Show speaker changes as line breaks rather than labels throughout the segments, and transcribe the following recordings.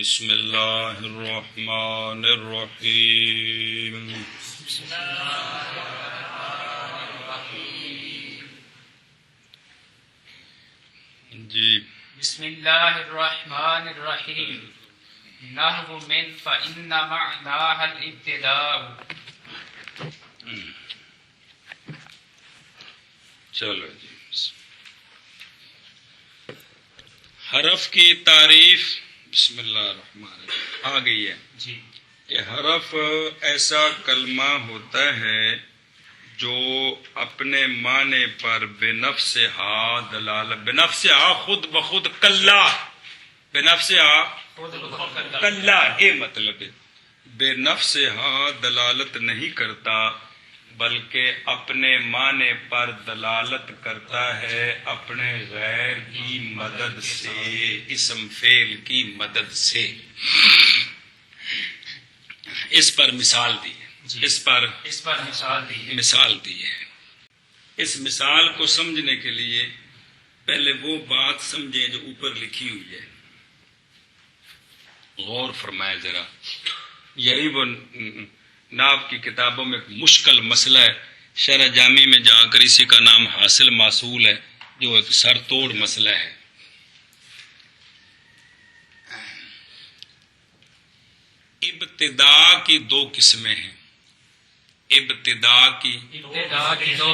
بسم اللہ الرحمن الرحیم جی
بسم اللہ الرحمن الرحیم نحو من فإن معناها الابتداء.
چلو جی حرف کی تعریف بسم اللہ الرحمن الرحیم آ گئی ہے
جی
کہ حرف ایسا کلمہ ہوتا ہے جو اپنے معنی پر بنفسہا دلالت بنفسہا خود بخود کلا بنفسہا کلا یہ مطلب ہے بنفسہا دلالت نہیں کرتا بلکہ اپنے معنی پر دلالت کرتا ہے اپنے غیر کی مدد سے اسم فعل کی مدد سے. اس پر مثال دی ہے اس پر مثال دی ہے. اس مثال کو سمجھنے کے لیے پہلے وہ بات سمجھیں جو اوپر لکھی ہوئی ہے. غور فرمائے ذرا. یہی وہ ناو کی کتابوں میں ایک مشکل مسئلہ ہے. شرح جامی میں جا کر اسی کا نام حاصل معصول ہے جو ایک سر توڑ مسئلہ ہے. ابتدا کی دو قسمیں ہیں. ابتدا کی دو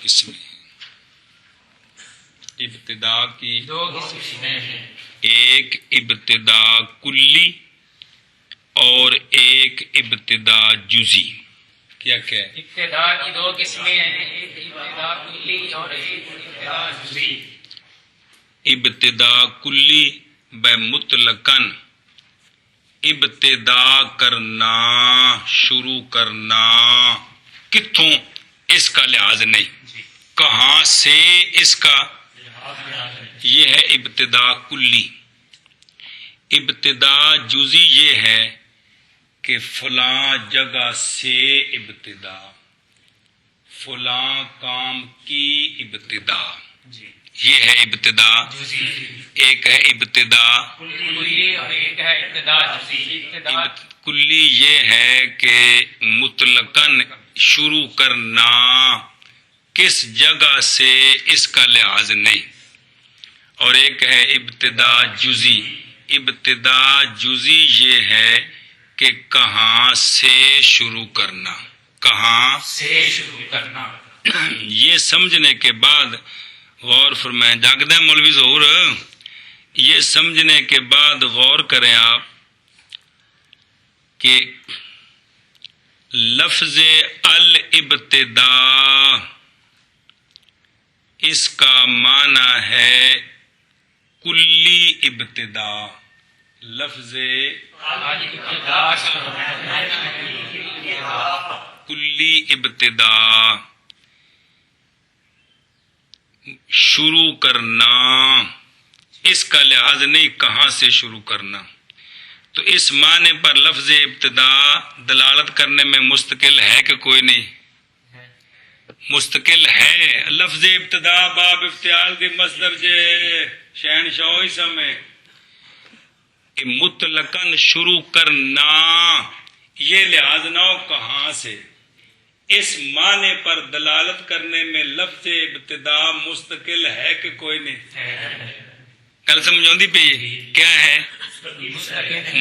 قسمیں ہیں. ابتدا کی ایک ابتدا کلی اور ایک ابتدا جزی. کیا ہے؟
ابتدا کی دو قسمیں ہیں، ایک ابتدا کلی اور ایک ابتدا جزئی.
ابتدا کلی بمطلقاً ابتدا کرنا شروع کرنا کتوں اس کا لحاظ نہیں، کہاں سے اس کا، یہ ہے ابتدا کلی. ابتدا جزئی یہ ہے کہ فلاں جگہ سے ابتدا، فلاں کام کی ابتدا، یہ ہے ابتدا. ایک ہے ابتدا
کلی اور ایک ہے ابتدا جزئی. ابتدا
کلی یہ ہے کہ مطلقاً شروع کرنا، کس جگہ سے اس کا لحاظ نہیں. اور ایک ہے ابتدا جزئی. ابتدا جزئی یہ ہے کہ کہاں سے شروع کرنا، کہاں
سے شروع کرنا.
یہ سمجھنے کے بعد غور فرمائیں. جاگدہ مولوی ظہور، یہ سمجھنے کے بعد غور کریں آپ کہ لفظ الابتدا اس کا معنی ہے کلی ابتدا. لفظ کلی ابتدا شروع کرنا، اس کا لحاظ نہیں کہاں سے شروع کرنا. تو اس معنی پر لفظ ابتدا دلالت کرنے میں مستقل ہے کہ کوئی نہیں؟ مستقل ہے. لفظ ابتدا باب افتعال دی مصدر جے شہنشاہی سمے مطلقاً شروع کرنا، یہ لحاظ نہ ہو کہاں سے. اس معنی پر دلالت کرنے میں لفظ ابتدا مستقل ہے کہ کوئی نہیں؟ کل سمجھوندی پہ کیا ہے؟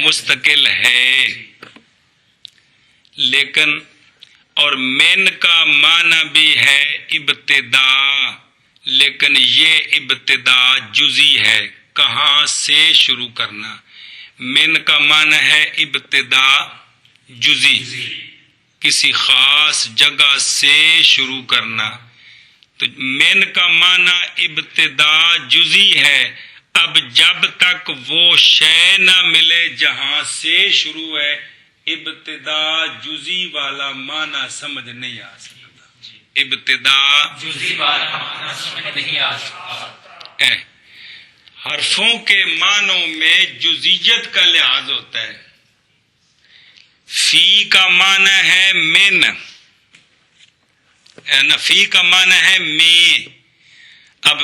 مستقل ہے. لیکن اور من کا معنی بھی ہے ابتدا، لیکن یہ ابتدا جزئی ہے، کہاں سے شروع کرنا. من کا معنی ہے ابتدا جزئی، کسی خاص جگہ سے شروع کرنا. تو من کا معنی ابتدا جزئی ہے. اب جب تک وہ شے نہ ملے جہاں سے شروع ہے، ابتدا جزئی والا معنی سمجھ نہیں آ سکتا. ابتدا
جزئی والا معنی سمجھ نہیں آ سکتا.
حرفوں کے معنوں میں جزئیت کا لحاظ ہوتا ہے. فی کا معنی ہے من، فی کا معنی ہے میں. اب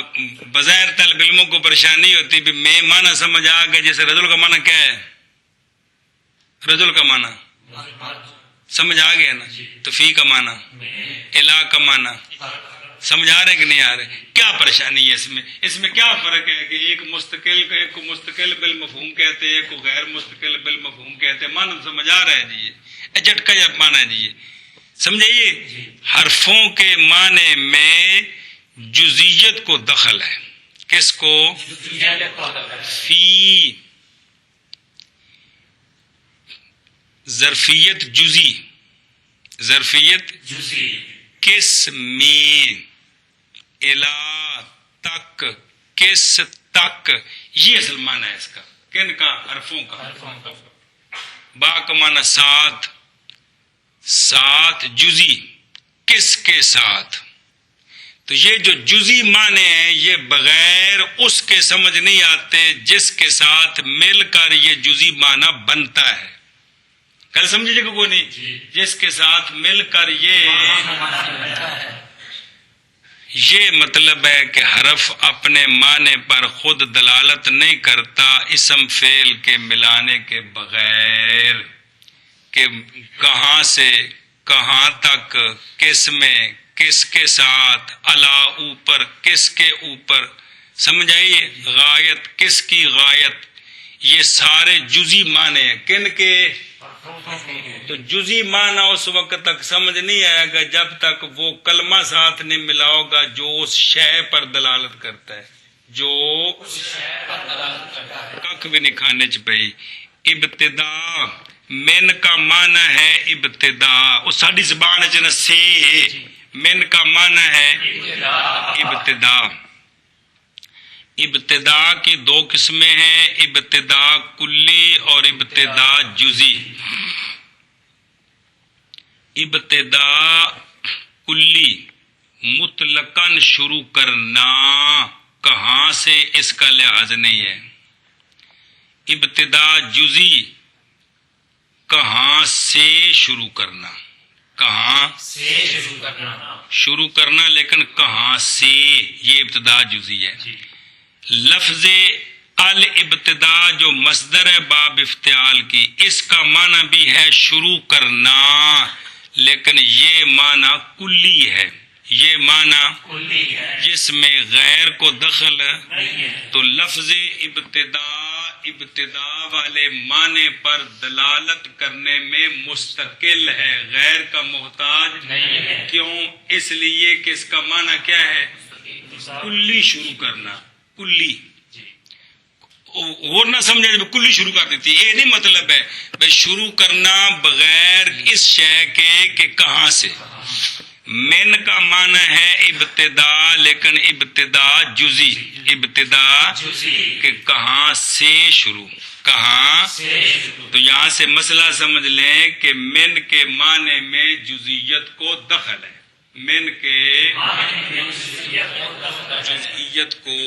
بظاہر طالب علموں کو پریشانی ہوتی بھی میں معنی سمجھ آ گیا، جیسے رجل کا معنی کیا ہے؟ رجل کا معنی سمجھ آ گیا نا؟ تو فی کا معنی، الہ کا معنی سمجھ آ رہے ہیں کہ نہیں آ رہے؟ کیا پریشانی ہے اس میں کیا فرق ہے کہ ایک کو مستقل بالمفہوم کہتے ہیں، ایک کو غیر مستقل بالمفہوم کہتے ہیں؟ معنی سمجھ آ رہا ہے جی؟ یہ جھٹکا یا معنی ہے جی؟ سمجھائیے، حرفوں کے معنی میں جزیت کو دخل ہے. کس کو؟ فی ظرفیت جزی، ظرفیت کس میں، الا تک، کس تک، یہ اصل معنی ہے اس کا. کن کا؟ حرفوں کا. با کا معنی ساتھ، ساتھ جزی، کس کے ساتھ. تو یہ جو جزی معنی ہیں یہ بغیر اس کے سمجھ نہیں آتے جس کے ساتھ مل کر یہ جزی معنی بنتا ہے. کل سمجھیے کہ کوئی نہیں؟ جس کے ساتھ مل کر یہ مطلب ہے کہ حرف اپنے معنی پر خود دلالت نہیں کرتا اسم فعل کے ملانے کے بغیر، کہ کہاں سے کہاں تک، کس میں، کس کے ساتھ، الا اوپر، کس کے اوپر. سمجھ آئیے؟ غایت، کس کی غایت، یہ سارے جزی معنی ہیں. کن کے؟ تو جزی معنی اس وقت تک سمجھ نہیں آئے گا جب تک وہ کلمہ ساتھ نہیں ملاؤ گا جو اس شے پر دلالت کرتا ہے، جو کک بھی نہیں کھانے چ پئی. ابتدا من کا معنی ہے ابتدا، وہ ساری زبان چ سے من کا معنی ہے ابتدا. ابتدا کی دو قسمیں ہیں، ابتدا کلی اور ابتدا جزی. ابتدا کلی مطلقاً شروع کرنا، کہاں سے اس کا لحاظ نہیں ہے. ابتدا جزی کہاں سے شروع کرنا، کہاں سے شروع کرنا، لیکن کہاں سے، یہ ابتدا جزی ہے. لفظ الابتدا جو مصدر ہے باب افتعال کی، اس کا معنی بھی ہے شروع کرنا، لیکن یہ معنی کلی ہے. یہ معنی جس میں غیر کو دخل، تو لفظ ابتدا والے معنی پر دلالت کرنے میں مستقل ہے، غیر کا محتاج نہیں. کیوں؟ اس لیے کہ اس کا معنی کیا ہے؟ کلی شروع کرنا. کلی اور نہ سمجھے جب کلی شروع کر دیتی، یہ نہیں مطلب ہے بھائی شروع کرنا بغیر اس شے کے کہ کہاں سے. من کا معنی ہے ابتدا، لیکن ابتدا جزی، ابتدا کہ کہاں سے شروع، کہاں. تو یہاں سے مسئلہ سمجھ لیں کہ من کے معنی میں جزیت کو دخل ہے، من کے جزئیت کو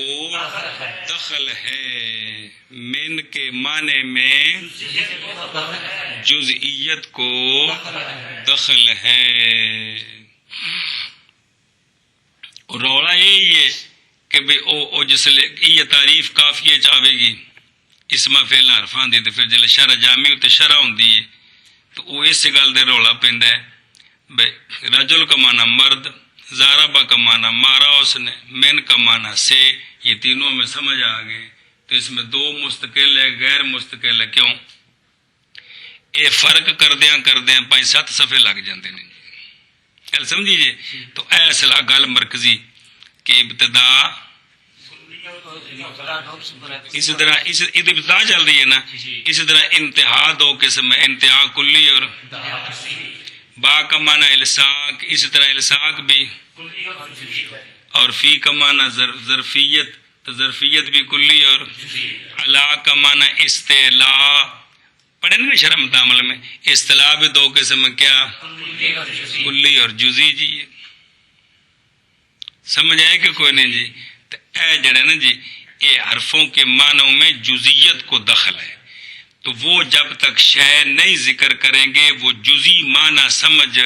دخل ہے، من کے معنی میں جزئیت کو دخل ہے. روڑا یہی ہے کہ بھئی او جس یہ تعریف کافیہ چاہے گی اسم فعل حرفان دی، تو پھر جلے شرع جامع تے شرع ہوندی ہے تو وہ اس گل دے رولا پیندا ہے بھئی رجل کا معنی مرد، زاربا کا معنی مارا اس نے، من کا معنی سے، یہ تینوں میں سمجھ آ گئے. تو اس میں دو مستقل ہے، غیر مستقل ہے. کیوں؟ یہ فرق کردیاں 5-7 صفحے لگ جاندے نے. گل سمجھی جی؟ تو اصل گل مرکزی کہ ابتدا اسی طرح ابتدا چل رہی ہے نا، اسی طرح انتہا دو قسم ہے، انتہا کلی اور با کا معنی الساق، اسی طرح الساق بھی، اور فی کا معنی ظرفیت، تو ظرفیت بھی کلی اور علا کا معنی استعلاء. پڑھے نا شرح متعامل میں اصطلاح بھی دو قسم ہے، کیا؟ کلی اور جزی. جی سمجھ آئے کہ کوئی نہیں جی؟ تو اے جڑے نا جی یہ حرفوں کے معنوں میں جزیت کو دخل ہے، تو وہ جب تک شے نہیں ذکر کریں گے وہ جزی معنی سمجھ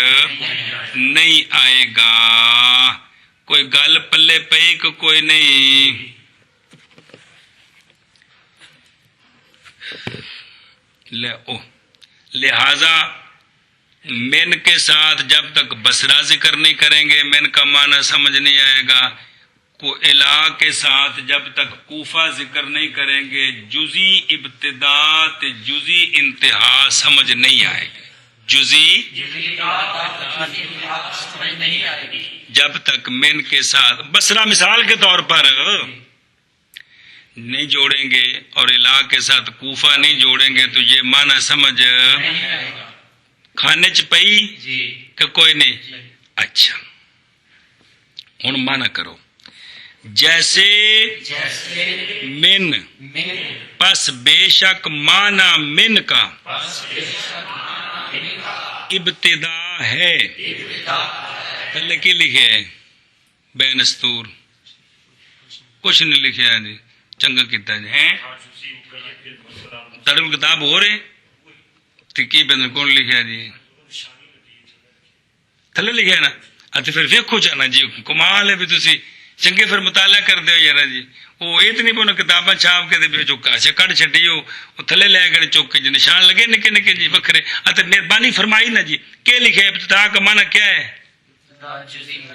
نہیں آئے گا. کوئی گل پلے پئی کہ کوئی نہیں؟ لہذا من کے ساتھ جب تک بصرہ ذکر نہیں کریں گے من کا معنی سمجھ نہیں آئے گا، کو الہ کے ساتھ جب تک کوفہ ذکر نہیں کریں گے جزی ابتدا تے جزی انتہا سمجھ نہیں آئے گی، جزی
نہیں آئے گی
جب تک من کے ساتھ بصرہ مثال کے طور پر نہیں جوڑیں گے اور الہ کے ساتھ کوفہ نہیں جوڑیں گے تو یہ معنی سمجھ
نہیں آئے گا
کھانے چ پئی
جی
کہ کوئی نہیں؟ اچھا ہن معنی کرو، جیسے
جیسے
من
من
پس بے شک معنی من کا
پس بے شک معنی کا
ابتدا ہے،
ابتدا
پہلے کی لکھے ہے بین استور کچھ نہیں لکھے ہے جی، چنگا کیتا جی ہیں تڑل کتاب ہو رہے کی بندر کون لکھا جی تھلے لکھا نا، اچھا پھر ویکھو جانا جی کمال ہے بھی تسی چنگے پھر مطالعہ کر دیو یار جی، وہ اتنی بونا کتاباں چھاپ کے دے چکا سے کٹ چھڈی وہ تھلے لے گئے چوک کے جی نشان لگے نکے نکے جی وکھرے، اتے مہربانی فرمائی نا جی کہ لکھے ابتدا کا معنی کیا ہے،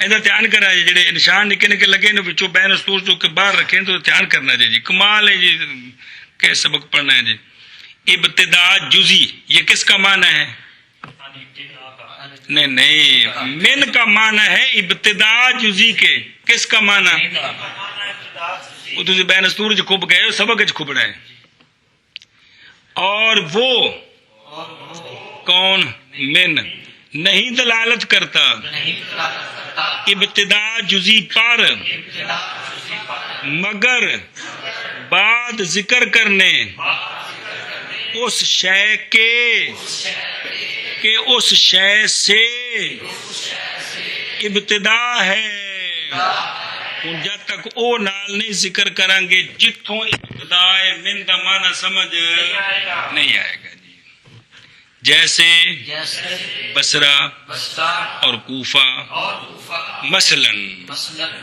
ادھر دھیان کرا جی جڑے نشان نکے نکے لگے نے وچوں بین استور چوک کے باہر رکھیں تو دھیان کرنا جی کمال ہے جی کہ سبق پڑھنا ہے جی۔ ابتدا جزی یہ کس کا معنی ہے؟ نہیں نہیں من کا معنی ہے ابتدا جزی کے، کس کا معنی؟ وہ تجھے بین استور جو کھب گئے سبق جو کھبڑا ہے، اور وہ کون من نہیں دلالت کرتا ابتدا جزی پر مگر بعد ذکر کرنے اس شے کے کہ اس شے سے ابتدا ہے، جب تک او نال نہیں ذکر کریں گے جتوں ابتدا ہے من دا معنی سمجھ نہیں آئے گا جی۔ جیسے بصرہ اور کوفہ مثلاً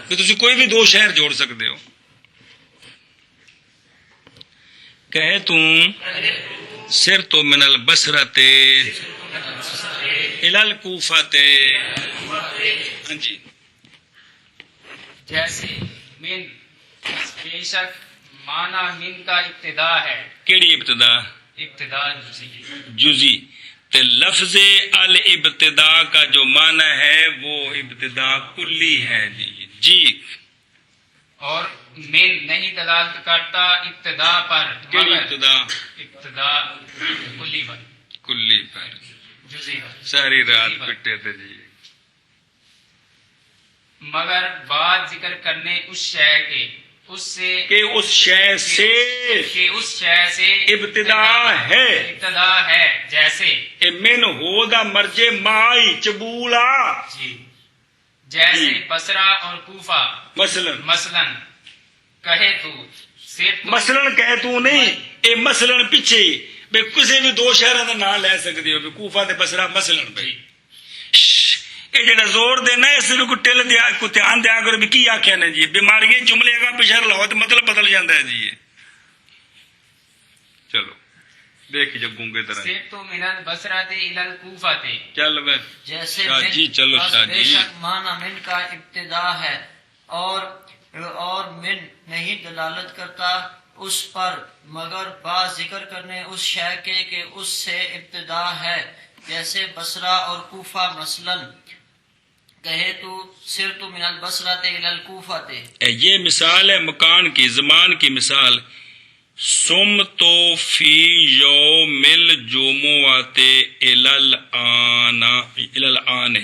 کہ تسی کوئی بھی دو شہر جوڑ سکتے ہو، کہے تم سر تو من البصرۃ الی الکوفۃ، ہاں جی
جیسے من بے شک معنی من کا ابتدا ہے،
کیڑی ابتدا؟
ابتدا
جزی، تے لفظ الابتدا کا جو معنی ہے وہ ابتدا کلی ہے جی جی،
اور من نہیں دلالت کرتا ابتدا پر،
کیڑی ابتدا؟
ابتدا کلی پر
کلی پر،
جزئی پر،
ساری رات پٹے تھے جی،
مگر بعد ذکر کرنے اس شے کے اس سے
کہ اس شے سے
کہ اس شے سے
ابتدا ہے،
ابتدا ہے، جیسے
اے من ہو دا مرجے مائی چبولا
جی جیسے بصرہ اور کوفہ مثلاً کہے تو صرف
مثلاً کہے تو نہیں، اے مثلاً پیچھے بے کسی بھی دو شہروں کا نام لے سکتے ہو، کوفہ تے بصرہ مثلاً بھائی یہ جڑا زور دینا اس میں کو ٹل دیا کو دھیان دیا کرو بھی کی آخیا نے جی، بیماری جملے کا پیچھے لاؤ تو مطلب بدل جاتا ہے جی۔ چلو دیکھ جب گونگے طرح
صرف تو من البصرۃ الی الکوفۃ،
چل بے
جیسے
شاہ
من
جی چلو
بس
شاہ
بے
جی،
شک معنی من کا ابتدا ہے اور من نہیں دلالت کرتا اس پر مگر بعض ذکر کرنے اس شے کے کہ اس سے ابتدا ہے، جیسے بصرہ اور کوفہ مثلاً کہے تو سر تو من البصرۃ الی الکوفۃ،
یہ مثال ہے مکان کی، زمان کی مثال، سم تو فی یوم الجمعۃ الی الآن،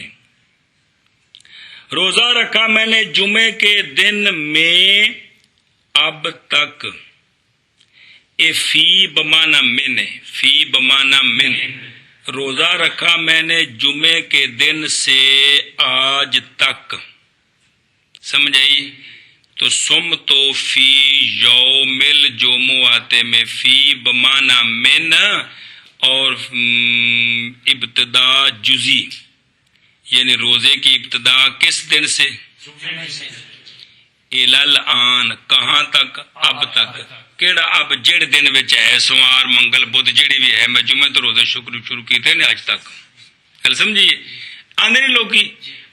روزہ رکھا میں نے جمعے کے دن میں اب تک، اے فی بمانا من ہے، فی بمانا من، روزہ رکھا میں نے جمعے کے دن سے آج تک، سمجھ آئی؟ تو سم تو فی یوم الجمعۃ میں فی بمانا من اور ابتدا جزی، یعنی روزے کی ابتدا کس دن سے؟ الل آن کہاں تک؟ اب تک. کیڑا اب؟ جڑ دن وچ ہے، سوار منگل بدھ جڑی بھی ہے، میں جمعے تو روزے شروع کیتے نے اج تک. گل سمجھیے؟ آندے نہیں لوگی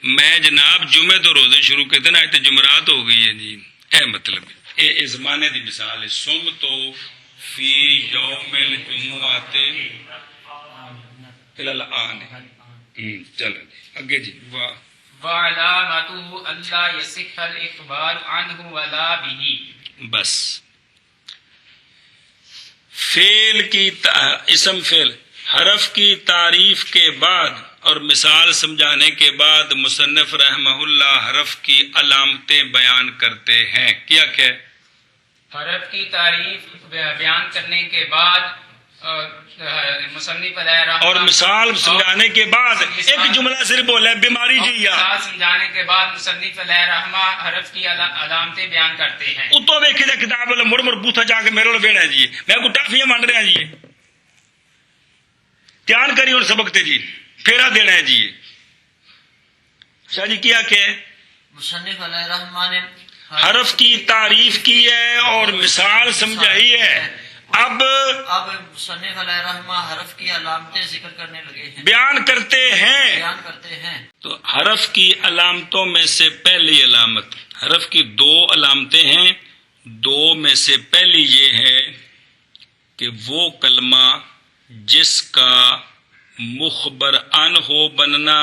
میں جناب جمعے تو روزے شروع کیتے نا، اج تو جمعرات ہو گئی ہے جی. اے مطلب اے زمانے دی مثال ہے. سم تو فی یوم الجمعۃ الل آن. چلو جی اگے جی. واہ.
وعلامته ألا يصح الإخبار عنه ولا به.
بس فعل کی اسم فعل حرف کی تعریف کے بعد اور مثال سمجھانے کے بعد مصنف رحمہ اللہ حرف کی علامتیں بیان کرتے ہیں. کیا کہ
حرف کی تعریف بیان کرنے کے بعد مصنف علیہ رحمہ
اور مثال سمجھانے کے بعد ایک جملہ صرف بولا ہے بیماری جی یا
مثال سمجھانے کے بعد مصنف علیہ رحمہ حرف کی علامتیں بیان کرتے ہیں.
اتو ویکھے تے کتاب والا مڑ بوتھا جا کے میرے ویڑا جی میں کو ٹافیاں ونڈ رہا جی. دھیان کری اور سبق تے جی پھیرا دینا ہے جی. شاہ جی کیا کہ
مصنف علیہ رحمٰ نے
حرف کی تعریف کی ہے اور مثال سمجھائی ہے. اب
مصنف علیہ رحمہ حرف کی علامتیں ذکر کرنے لگے ہیں،
بیان کرتے ہیں.
بیان کرتے ہیں.
تو حرف کی علامتوں میں سے پہلی علامت، حرف کی دو علامتیں ہیں، دو میں سے پہلی یہ ہے کہ وہ کلمہ جس کا مخبر ان ہو بننا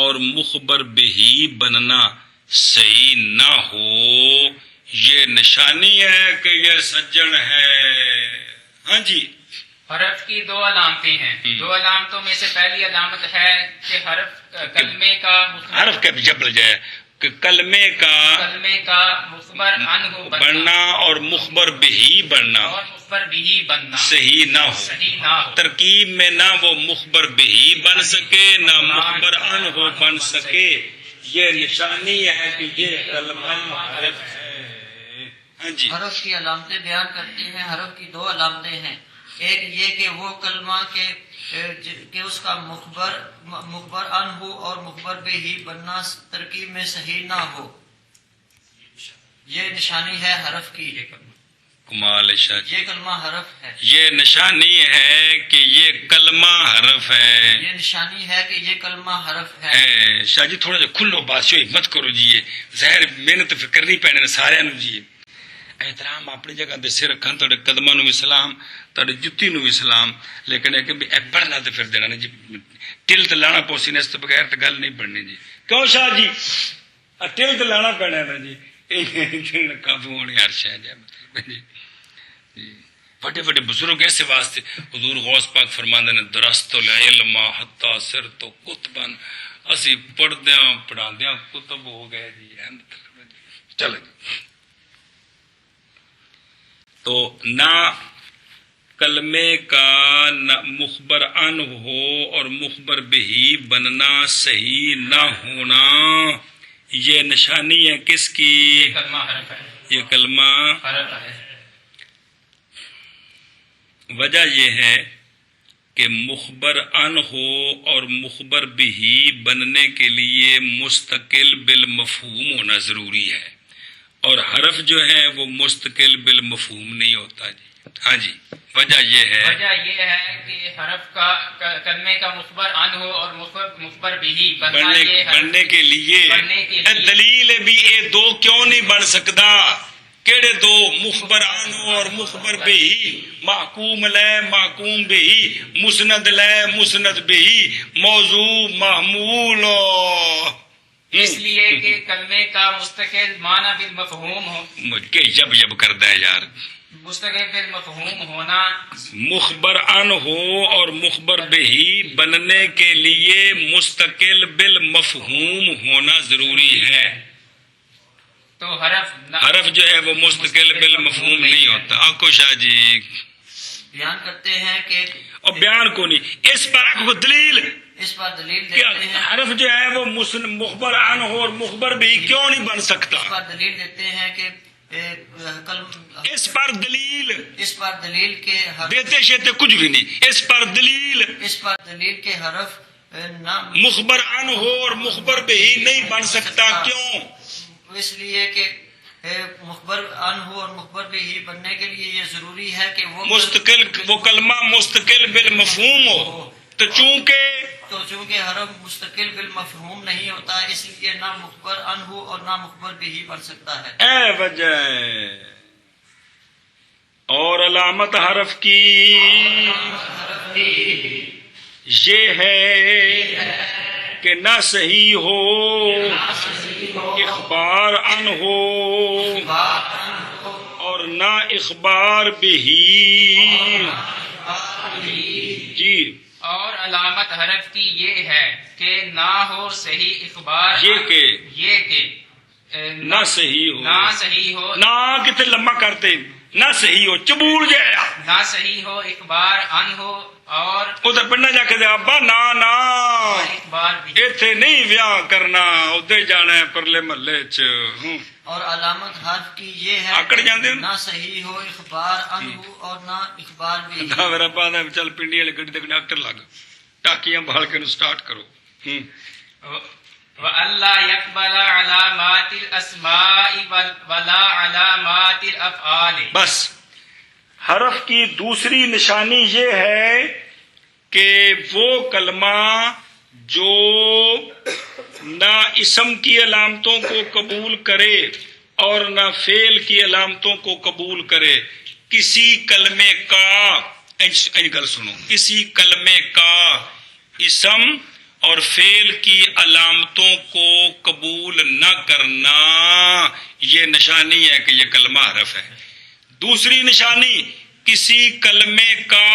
اور مخبر بہی بننا صحیح نہ ہو، یہ نشانی ہے کہ یہ سجن ہے. ہاں جی.
حرف کی دو علامتیں ہیں. دو علامتوں میں سے پہلی علامت ہے کہ حرف کلمے کا
حرف کا جب جائے کہ کلمے کا
مخبر ان ہو
بننا اور مخبر بہی بننا
اور مخبر بھی بننا
صحیح نہ ہو. ترکیب میں نہ وہ مخبر بہی بن سکے نہ مخبر ان ہو بن سکے. یہ نشانی ہے کہ یہ کلمہ حرف ہے. ہاں جی.
حرف کی علامتیں بیان کرتی ہیں. حرف کی دو علامتیں ہیں. ایک یہ کہ وہ کلمہ کہ اس کا مخبر ان ہو اور مخبر بھی بننا ترکیب میں صحیح نہ ہو، یہ نشانی ہے حرف کی.
کمال شاہ جی.
یہ کلمہ حرف ہے.
یہ نشانی ہے کہ یہ کلمہ حرف ہے.
یہ نشانی ہے کہ یہ کلمہ حرف ہے.
شاہ جی تھوڑا جا کھلو بادشاہ مت کرو جی. ظاہر محنت کرنی پینے سارے جی. احترام اپنی جگہ دے سر رکھن، تھوڑے قدماں نو بھی سلام، تھوڑے جتی نو بھی سلام، لیکن ہے کہ اے پڑھنا تو پھر دینا جی. ٹل تے لانا پوسی نے اس تو بغیر تو گل نہیں پڑھنی جی. کیوں شاہ جی ٹل تے لانا پینا نا جی. کافی ہونی ہر شاہ جی. بڑے بڑے بزرگ ایسے واسطے حضور غوث پاک فرماندے نے درست العلم حتی صرت کتبن، اسی پڑھدیاں پڑھاندیاں کتب ہو گئے جی. چلو تو نہ کلمے کا نہ مخبر ان ہو اور مخبر بہی بننا صحیح نہ ہونا، یہ نشانی ہے کس کی؟ یہ کلمہ وجہ یہ ہے کہ مخبر ان ہو اور مخبر بہی بننے کے لیے مستقل بالمفہوم ہونا ضروری ہے، اور حرف جو ہے وہ مستقل بالمفہوم نہیں ہوتا جی. ہاں جی. وجہ یہ ہے
کہ حرف کا کلمے کا مخبر ان ہو اور مخبر بہی
بننے کے لیے دلیل بھی اے دو کیوں نہیں بن سکتا؟ کیڑے دو؟ مخبر ان ہو اور مخبر بہی، محکوم لے محکوم بہی، مسند لے مسند بہی، موضوع محمول.
اس لیے کہ کلمے کا مستقل معنی بالمفہوم ہو.
مجھ کے جب کرتا ہے یار.
مستقل بالمفہوم ہونا،
مخبر ان ہو اور مخبر بہی بننے کے لیے مستقل بالمفہوم ہونا ضروری ہے.
تو حرف
جو ہے وہ مستقل بالمفہوم نہیں ہوتا. آنکھو شاہ جی
بیان کرتے ہیں کہ
اور بیان کو نہیں، اس پر آپ کو دلیل
دیتے ہیں.
حرف جو ہے وہ مخبر ان ہو اور مخبر بھی کیوں نہیں بن سکتا؟
اس پر دلیل دیتے ہیں کہ
اس پر دلیل
کے
دیتے شیتے کچھ بھی نہیں. اس پر
دلیل کے حرف
مخبر ان ہو اور مخبر بھی نہیں بن سکتا. کیوں؟
اس لیے کہ مخبر عنہ اور مخبر بھی بننے کے لیے یہ ضروری ہے کہ وہ
مستقل وہ کلمہ مستقل بالمفہوم ہو، تو چونکہ
حرف مستقل بالمفہوم نہیں ہوتا، اس لیے نہ مخبر عنہ اور نہ مخبر بھی بن سکتا ہے۔
اے وجہ اور علامت حرف کی یہ ہے کہ نہ صحیح ہو اخبار ان ہو اور نہ اخبار بھی۔ جی
اور علامت حرف کی یہ ہے کہ نہ ہو صحیح اخبار، یہ کہ
نہ صحیح ہو،
ہو
نہ کتنے لمبا کرتے، نہ صحیح ہو چبول جایا،
نہ صحیح ہو اخبار ان ہو اور
ادھر پڑھنا جا کے ابا نا
اخبار بھی۔
ایتھے نہیں ویاہ کرنا، ادھر جانا ہے پرلے محلے چ۔
اور علامت حرف کی یہ ہے
آکڑ جاندے ہو؟
نہ صحیح ہو اخبار عنہ اور نہ اخبار بھی۔
میرا پاس چل پنڈی والے گڈی تک ڈاکٹر لگ ٹاکیاں بھال کے سٹارٹ کرو۔
وَأَلَّا يَقْبَلَ عَلَامَاتِ الْأَسْمَاءِ وَلَا عَلَامَاتِ الْأَفْعَالِ۔
بس حرف کی دوسری نشانی یہ ہے کہ وہ کلمہ جو نہ اسم کی علامتوں کو قبول کرے اور نہ فعل کی علامتوں کو قبول کرے، کسی کلمے کا گل سنو، کسی کلمے کا اسم اور فعل کی علامتوں کو قبول نہ کرنا یہ نشانی ہے کہ یہ کلمہ حرف ہے۔ دوسری نشانی، کسی کلمے کا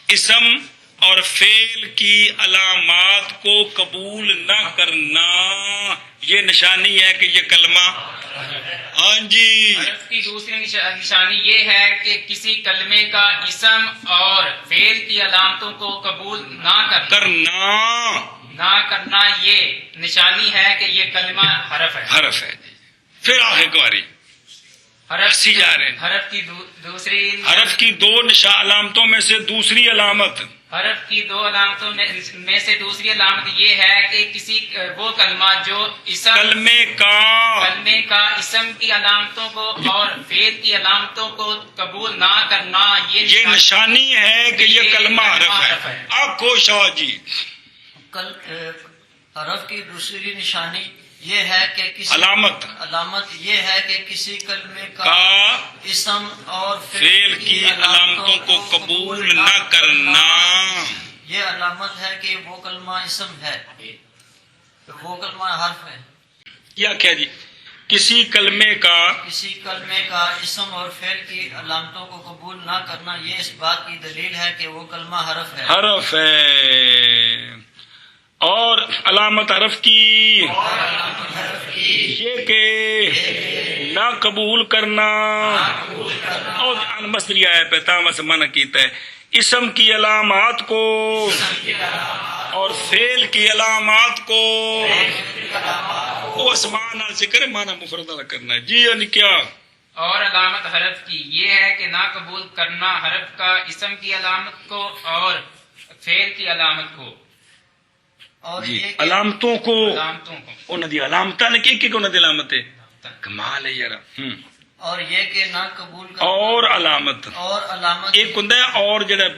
اسم اور فعل کی علامات کو قبول نہ کرنا یہ نشانی ہے کہ یہ کلمہ۔ ہاں جی،
حرف کی دوسری نشانی یہ ہے کہ کسی کلمے کا اسم اور فعل کی علامتوں کو قبول نہ کرنا یہ نشانی ہے کہ یہ کلمہ حرف ہے۔
حرف ہے۔ پھر ایک باری ہنسی جا رہے ہیں۔
حرف کی دوسری
حرف کی دو علامتوں میں سے دوسری علامت،
حرف کی دو علامتوں میں سے دوسری علامت یہ ہے کہ کسی وہ کلمہ جو اسم
کلمے
کا اسم کی علامتوں کو اور فعل کی علامتوں کو قبول نہ کرنا یہ
نشانی ہے کہ یہ کلمہ حرف ہے۔ آنکھو شاہ جی،
حرف کی دوسری نشانی یہ ہے کہ کسی علامت یہ ہے کہ کسی کلمے کا اسم اور
فعل کی علامتوں کو قبول نہ کرنا
یہ علامت ہے کہ وہ کلمہ اسم ہے، وہ کلمہ حرف ہے۔
یا کیا جی، کسی کلمے کا
اسم اور فعل کی علامتوں کو قبول نہ کرنا یہ اس بات کی دلیل ہے کہ وہ کلمہ حرف ہے۔
حرف ہے۔ اور علامت حرف کی یہ کہ نہ قبول کرنا، اور مصدری آیا پہ تامس منع کیتا ہے، اسم کی علامات کو اور فعل کی علامات کو وہ اسمان ذکر معنی مفرد کرنا ہے۔ جی یعنی کیا؟
اور علامت حرف کی یہ ہے کہ نہ قبول کرنا حرف کا اسم کی علامت کو اور فعل کی علامت کو اور
جی علامتوں کو انہوں دی علامتاں نے کی انہوں دی علامت ہے، کمال ہے یار۔
اور یہ کہ نہ قبول کرنا
اور علامت ایک ہوں اور جڑا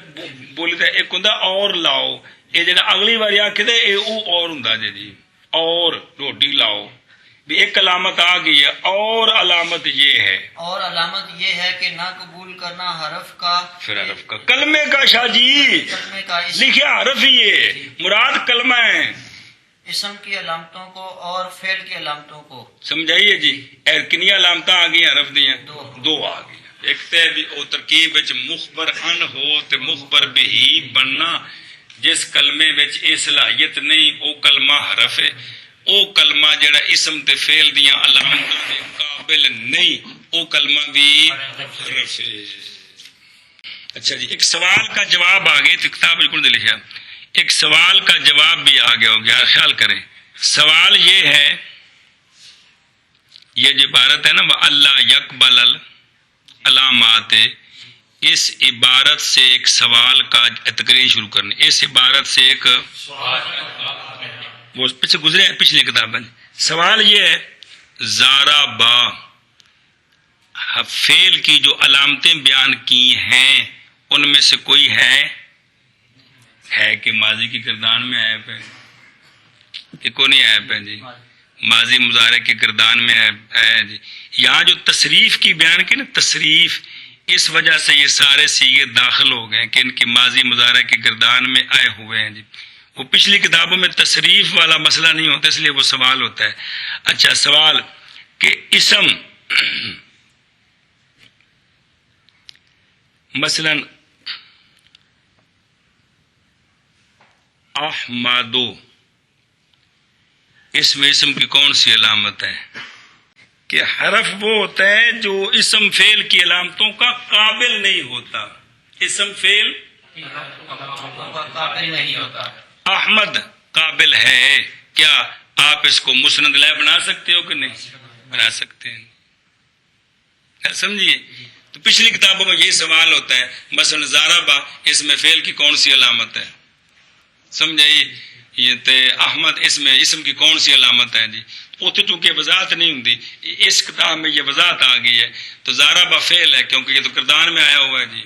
بولی دا ایک ہوں اور لاؤ، یہ جڑا اگلی بار آخر اور ہوں جی اور روٹی لاؤ، بھی ایک علامت آ گئی ہے۔ اور علامت یہ ہے،
اور علامت یہ ہے کہ نہ قبول کرنا حرف کا
پھر حرف کا کلمے کا شاہ جی لکھیا حرف ہی ہے، مراد کلمہ ہے،
اسم کی علامتوں کو اور فعل کی علامتوں کو
سمجھائیے جی۔ کنیا علامت آ گئی حرف دیا؟ دو آ گئی۔ ایک تو ترکیب مخبر ان ہو تے مخبر بھی بننا، جس کلمے وچ یہ صلاحیت نہیں وہ کلمہ حرف ہے، او کلمہ جڑا اسم تے فعل دیاں علامتاں دے قابل نہیں او کلمہ بھی حرف ہے۔ اچھا جی، ایک سوال کا جواب آ گیا، تو کتاب بالکل نے لکھا، ایک سوال کا جواب بھی آ گیا ہو گیا، خیال کریں۔ سوال یہ ہے، یہ جو عبارت ہے نا وَأَلَّا يَقْبَلَ الْعَلَامَاتِ، اس عبارت سے ایک سوال کا تقریر شروع کرنے، اس عبارت سے ایک وہ پیچھے گزرے ہیں پچھلی کتاب میں۔ سوال یہ ہے، زارا با فعل کی جو علامتیں بیان کی ہیں ان میں سے کوئی ہے کہ ماضی کی گردان میں عیب ہے کہ کوئی نہیں عیب ہے جی؟ ماضی مضارع کے گردان میں ہے جی. یہاں جو تصریف کی بیان کی نا تصریف، اس وجہ سے یہ سارے سیغے داخل ہو گئے کہ ان کی ماضی مضارع کے گردان میں آئے ہوئے ہیں جی. وہ پچھلی کتابوں میں تصریف والا مسئلہ نہیں ہوتا، اس لیے وہ سوال ہوتا ہے. اچھا سوال کہ اسم مثلا احمدو، اس میں اسم کی کون سی علامت ہے؟ کہ حرف وہ ہوتا ہے جو اسم فعل کی علامتوں کا قابل نہیں ہوتا. اسم فعل
قابل نہیں ہوتا.
احمد قابل ہے، کیا آپ اس کو مسند لے بنا سکتے ہو کہ نہیں بنا سکتے ہیں؟ سمجھیے. تو پچھلی کتابوں میں یہی سوال ہوتا ہے، مثلا زاربا، اس میں فعل کی کون سی علامت ہے؟ سمجھائیے. یہ تے احمد اس میں اسم کی کون سی علامت ہے جی؟ اتنے چونکہ وضاحت نہیں ہوتی، اس کتاب میں یہ وضاحت آ گئی ہے. تو زاربا فعل ہے کیونکہ یہ تو کردان میں آیا ہوا ہے جی،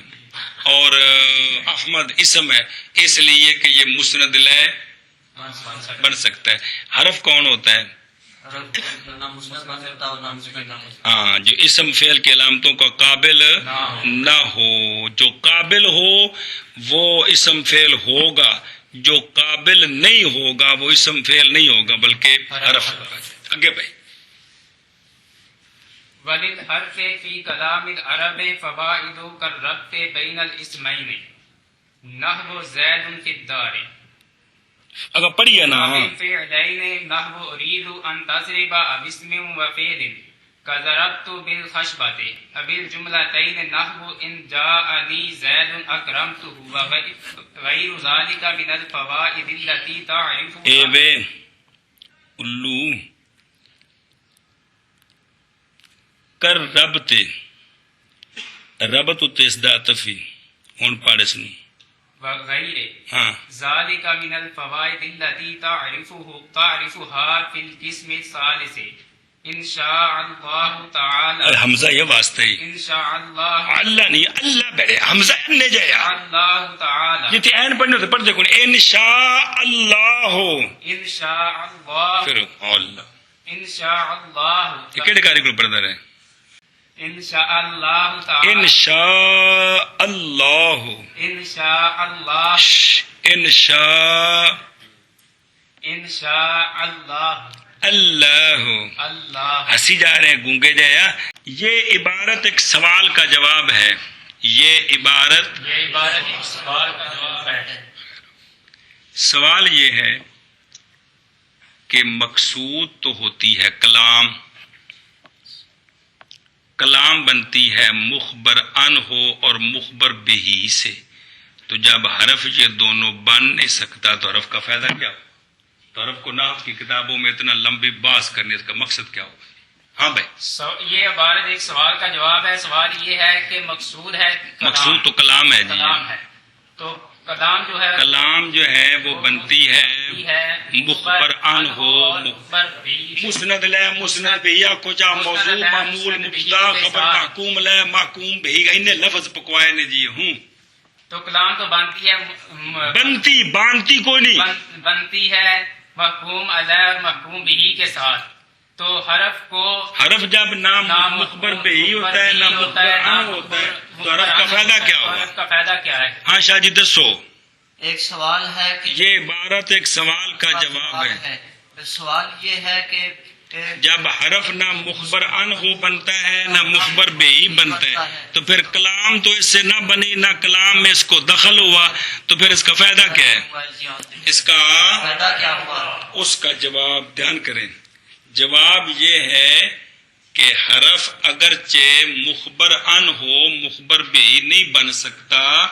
اور احمد اسم ہے اس لیے کہ یہ مسند لے بن سکتا ہے. حرف کون ہوتا ہے؟ ہاں، جو اسم فعل کی علامتوں کا قابل نہ ہو. جو قابل ہو وہ اسم فعل ہوگا، جو قابل نہیں ہوگا وہ اسم فعل نہیں ہوگا بلکہ حرف ہوگا. آگے بھائی.
وَلِلْحَرْفِ فِي كَلَامِ الْعَرَبِ فَوَائِدُ كَالرَّبْطِ بَيْنَ الْإِسْمَيْنِ نَحْوُ زَيْدٌ فِي الدَّارِ.
اگر پڑھیے نا
فِعْلَيْنِ نَحْوُ أُرِيدُ أَن تَضْرِبَ بِاسْمٍ وَفِعْلٍ كَضَرَبْتُ بِالْخَشْبَةِ وَبِالْجُمْلَتَيْنِ نَحْوُ إِن جَاءَنِي زَيْدٌ أَكْرَمْتُهُ وَغَيْرُ ذَلِكَ مِنَ الْفَوَائِدِ الَّتِي تَعْرِفُ
اے بے الو کر ربط تسداتفی ہون پاڑس نہیں
وغيره.
ہاں
ذلك من الفوائد التي تعرفها في القسم الثالث ان شاء الله تعالى.
حمزہ یہ واسطہ ہی
ان شاء الله
اللہ نہیں اللہ بیڑے حمزہ نے جایا
الله تعالى.
جتنے این پڑھنے ہوتے پڑھ دیکھو ان شاء اللہ
ان شاء الله
پھر اللہ
ان شاء الله
یہ کہڑے کاری کو پڑھتا رہے؟
ان شاء الله تعالى.
ان شاء اللہ
ان شاء الله
ان شاء
ان شاء الله
اللہ.
اللہ.
ہنسی جا رہے ہیں گونگے جایا. یہ عبارت ایک سوال کا جواب ہے. یہ عبارت
ایک سوال کا جواب ہے.
سوال یہ ہے کہ مقصود تو ہوتی ہے کلام، کلام بنتی ہے مخبر ان ہو اور مخبر بہی سے. تو جب حرف یہ دونوں بن نہیں سکتا تو حرف کا فائدہ کیا ہو؟ تو حرف کو نحو کی کتابوں میں اتنا لمبی بحث کرنے اس کا مقصد کیا ہوگا؟ ہاں بھائی
یہ عبارت ایک سوال کا جواب ہے. سوال یہ ہے کہ مقصود ہے کلام.
مقصود تو کلام ہے جی.
کلام ہے تو کلام جو ہے
کلام جو ہے وہ بنتی ہے مخبر ان ہو
مخبر بھی.
مسند لے مسند بہیا کو جا موضوع معمول مبتدا خبر محکوم لے محکوم بہی انہیں لفظ پکوائے نے جی ہوں.
تو کلام تو بنتی ہے
بنتی باندھتی کوئی نہیں
بنتی ہے محکوم علیہ اور محکوم بھی کے ساتھ. تو حرف کو
حرف جب نام مخبر بہی ہوتا ہے نہ مخبر ان ہوتا ہے تو حرف کا فائدہ کیا ہوگا؟
حرف کا فائدہ کیا ہے؟
ہاں شاہ جی دسو.
ایک سوال ہے کہ
یہ عبارت ایک سوال کا جواب ہے.
سوال یہ ہے کہ
جب حرف نہ مخبر ان ہو بنتا ہے نہ مخبر بہی بنتا ہے تو پھر کلام تو اس سے نہ بنی نہ کلام میں اس کو دخل ہوا تو پھر اس کا فائدہ کیا ہے؟ اس کا
فائدہ کیا ہوا؟
اس کا جواب دھیان کریں. جواب یہ ہے کہ حرف اگرچہ مخبر ان ہو مخبر بہی نہیں بن سکتا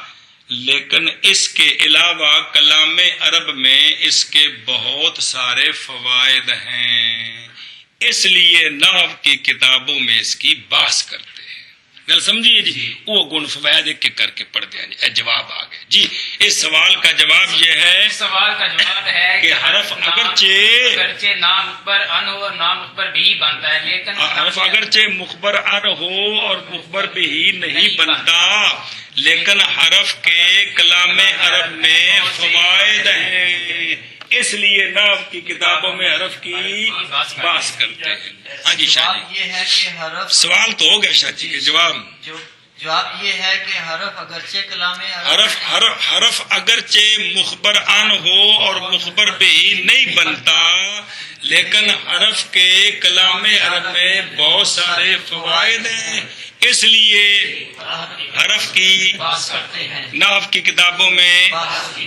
لیکن اس کے علاوہ کلام عرب میں اس کے بہت سارے فوائد ہیں، اس لیے نحو کی کتابوں میں اس کی بحث کرتے ہیں. گل سمجھیے جی، وہ گن فوائد ایک ایک کر کے پڑھ دیا جی، جواب آ گئے جی۔ اس سوال کا جواب یہ ہے
اس سوال کا جواب ہے
کہ حرف
اگرچہ نام مخبر ان ہو اور نام مخبر بھی بنتا ہے، لیکن
حرف اگرچہ مخبر ان ہو اور مخبر بھی نہیں بنتا، لیکن حرف کے کلام عرب میں فوائد ہیں، اس لیے نحو کی کتابوں میں حرف کی بحث کرتے ہیں۔ ہاں جی شاہ
جواب
جی،
یہ ہے کہ حرف
سوال تو ہو گیا شاہ جی کے جواب۔
جواب یہ ہے کہ حرف اگرچہ کلام عرب
حرف اگرچہ مخبر ان ہو اور مخبر بھی نہیں بنتا، لیکن حرف کے کلام عرب میں بہت سارے فوائد ہیں، اس لیے حرف کی
بات کرتے ہیں،
نحو کی کتابوں میں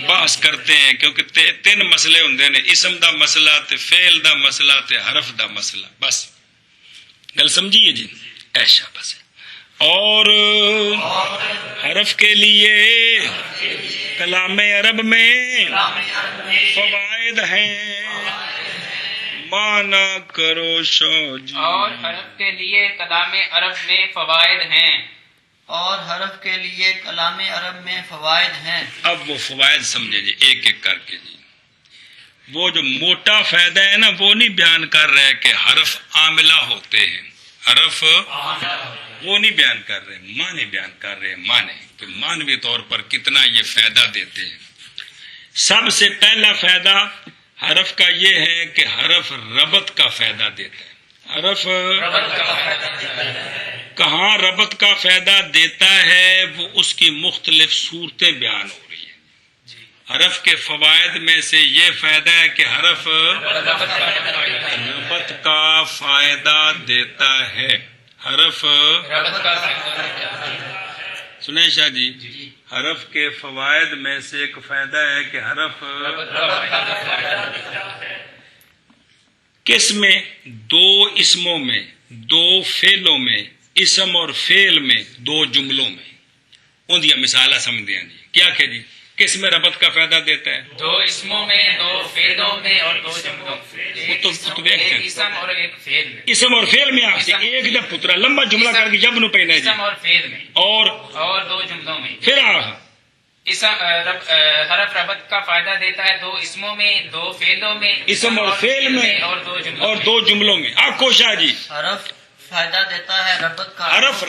بحث کرتے ہیں، کیونکہ تین مسئلے ہوندے نے، اسم دا مسئلہ تے فعل دا مسئلہ تے حرف دا مسئلہ، بس گل سمجھیے جی، ایسا بس۔ اور حرف کے لیے کلام عرب میں فوائد ہیں، مانا کرو شو جی۔
اور حرف کے لیے کلام عرب میں فوائد ہیں،
اور حرف کے لیے کلام عرب میں فوائد ہیں۔
اب وہ فوائد سمجھے جی ایک ایک کر کے جی۔ وہ جو موٹا فائدہ ہے نا وہ نہیں بیان کر رہے کہ حرف عاملہ ہوتے ہیں، حرف وہ نہیں بیان کر رہے، معنی بیان کر رہے، معنی کہ معنوی طور پر کتنا یہ فائدہ دیتے ہیں۔ سب سے پہلا فائدہ حرف کا یہ ہے کہ حرف ربط کا فائدہ دیتا ہے۔ حرف کہاں ربط کا فائدہ دیتا ہے، وہ اس کی مختلف صورتیں بیان ہو رہی ہیں۔ حرف کے فوائد میں سے یہ فائدہ ہے کہ حرف ربط کا فائدہ دیتا ہے۔ حرف سنیں شاہ جی، حرف کے فوائد میں سے ایک فائدہ ہے کہ حرف کس میں دو اسموں میں، دو فعلوں میں، اسم اور فعل میں، دو جملوں میں، ان دیا مثالہ سمجھ دیا جی، کیا کہ جی کس میں ربط کا فائدہ دیتا ہے؟
دو اسموں میں، دو فعلوں میں اور دو جملوں میں، ایک اسم اور ایک فعل میں۔
اسم اور فعل میں آپ سے ایک دا پترا لمبا جملہ کر کے جب نو پہنا جی،
اسم اور فعل میں
اور
دو جملوں میں۔
پھر آپ
حرف ربط کا فائدہ دیتا ہے دو اسموں میں، دو فعلوں میں،
اسم اور فعل میں اور دو جملوں میں۔ آپ کو شاہ جی
حرف فائدہ دیتا ہے ربط کا،
حرف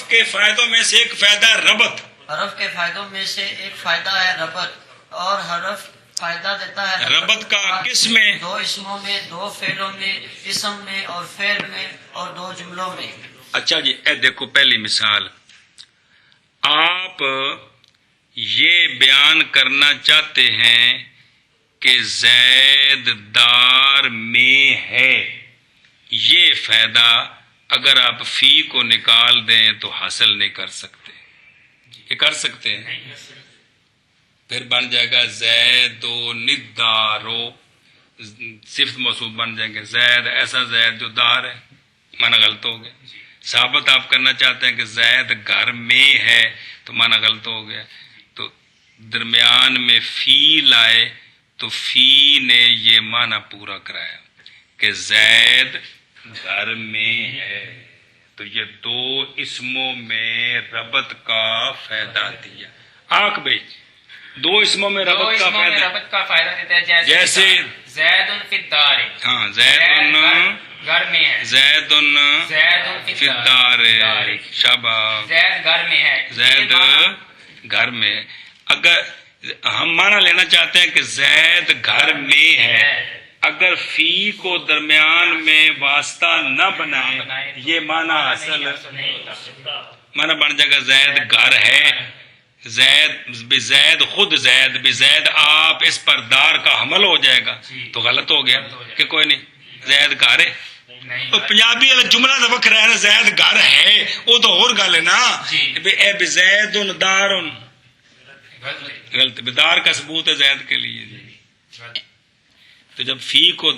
کے فائدوں میں سے ایک فائدہ ہے ربط،
حرف کے فائدوں میں سے ایک فائدہ ہے ربط، اور حرف فائدہ دیتا ہے
ربط کا کس میں؟
دو اسموں میں، دو فعلوں میں، اسم میں اور فعل میں اور دو جملوں میں۔
اچھا جی، اے دیکھو پہلی مثال، آپ یہ بیان کرنا چاہتے ہیں کہ زید دار میں ہے، یہ فائدہ اگر آپ فی کو نکال دیں تو حاصل نہیں کر سکتے، یہ کر سکتے ہیں؟ پھر بن جائے گا زید و ندارو، صفت موصوف بن جائیں گے، زید ایسا زید جو دار ہے، معنی غلط ہو گیا۔ ثابت آپ کرنا چاہتے ہیں کہ زید گھر میں ہے تو معنی غلط ہو گیا، تو درمیان میں فی لائے تو فی نے یہ معنی پورا کرایا کہ زید گھر میں ہے، تو یہ دو اسموں میں ربط کا فائدہ دیا۔ آنکھ بھائی دو اسموں میں ربط کا فائدہ
دیتا ہے، جیسے زید فی الدار،
ہاں زید
گھر میں ہے،
زید فی الدار، شاباش،
زید گھر میں ہے،
زید گھر میں۔ اگر ہم معنی لینا چاہتے ہیں کہ زید گھر میں ہے، اگر فی کو درمیان میں واسطہ نہ بنائے یہ معنی حاصل معنی بن جائے گا زید گھر ہے، زید خود زید بزید آپ اس پر دار کا حمل ہو جائے گا تو غلط ہو گیا کہ کوئی نہیں زید گھر ہے۔ پنجابی والا جملہ تو وکھرا ہے نا، زید گھر ہے وہ تو اور گل ہے نا، اے بزید دار غلط، بدار کا ثبوت ہے زید کے لیے جی۔ تو جب فی کو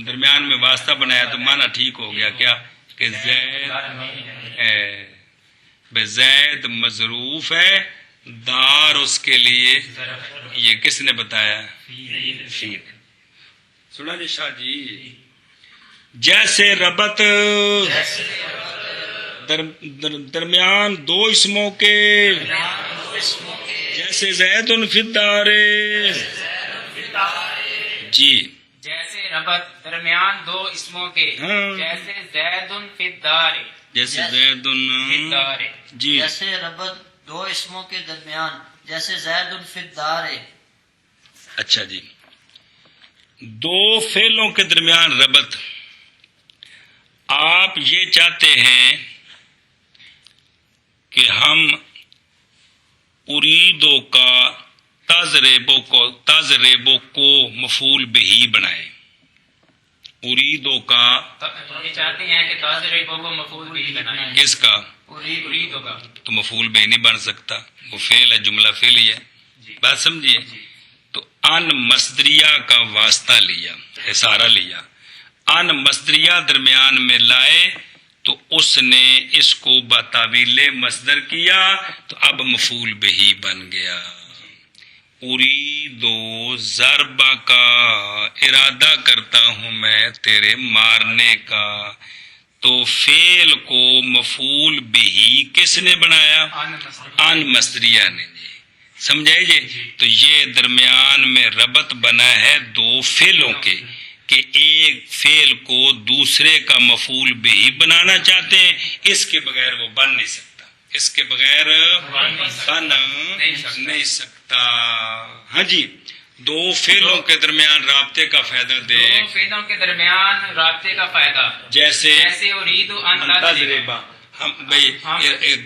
درمیان میں واسطہ بنایا تو معنی ٹھیک ہو گیا، کیا کہ زید مظروف ہے، دار اس کے لیے، یہ کس نے بتایا؟ فی۔ سنا جی شاہ جی، جیسے ربط درمیان دو اسموں کے جیسے زید فی الدار جی
جیسے ربط درمیان دو اسموں کے
ہاں۔
جیسے زید فی الدار
جیسے زید
فی الدار
جی
جیسے ربط دو اسموں کے درمیان جیسے زید فی الدار.
اچھا جی دو فعلوں کے درمیان ربط آپ یہ چاہتے ہیں کہ ہم اریدو کا تازریبو کو مفعول بہی بنائیں. اریدو کا
یہ چاہتے ہیں کہ تازریبو کو مفعول بھی بنائیں.
کس کا
اریدو کا
تو مفعول بہی نہیں بن سکتا، وہ فعل ہے، جملہ فعل ہی ہے. بات سمجھیے. تو ان مصدریہ کا واسطہ لیا، اثارہ لیا، ان مصدریہ درمیان میں لائے تو اس نے اس کو بتاویل مصدر کیا تو اب مفعول بہی بن گیا. اریدو ضربہ کا ارادہ کرتا ہوں میں تیرے مارنے کا. تو فعل کو مفعول بہی کس نے بنایا؟ ان مصدریہ نے. جی سمجھائے جی. تو یہ درمیان میں ربط بنا ہے دو فعلوں کے کہ ایک فعل کو دوسرے کا مفعول بہی بنانا چاہتے ہیں، اس کے بغیر وہ بن نہیں سکتا، اس کے بغیر بن نہیں سکتا. ہاں جی دو فعلوں کے درمیان رابطے کا فائدہ دے.
دو فعلوں کے درمیان رابطے کا فائدہ
جیسے
اریدو ان
تجربہ ہم بھائی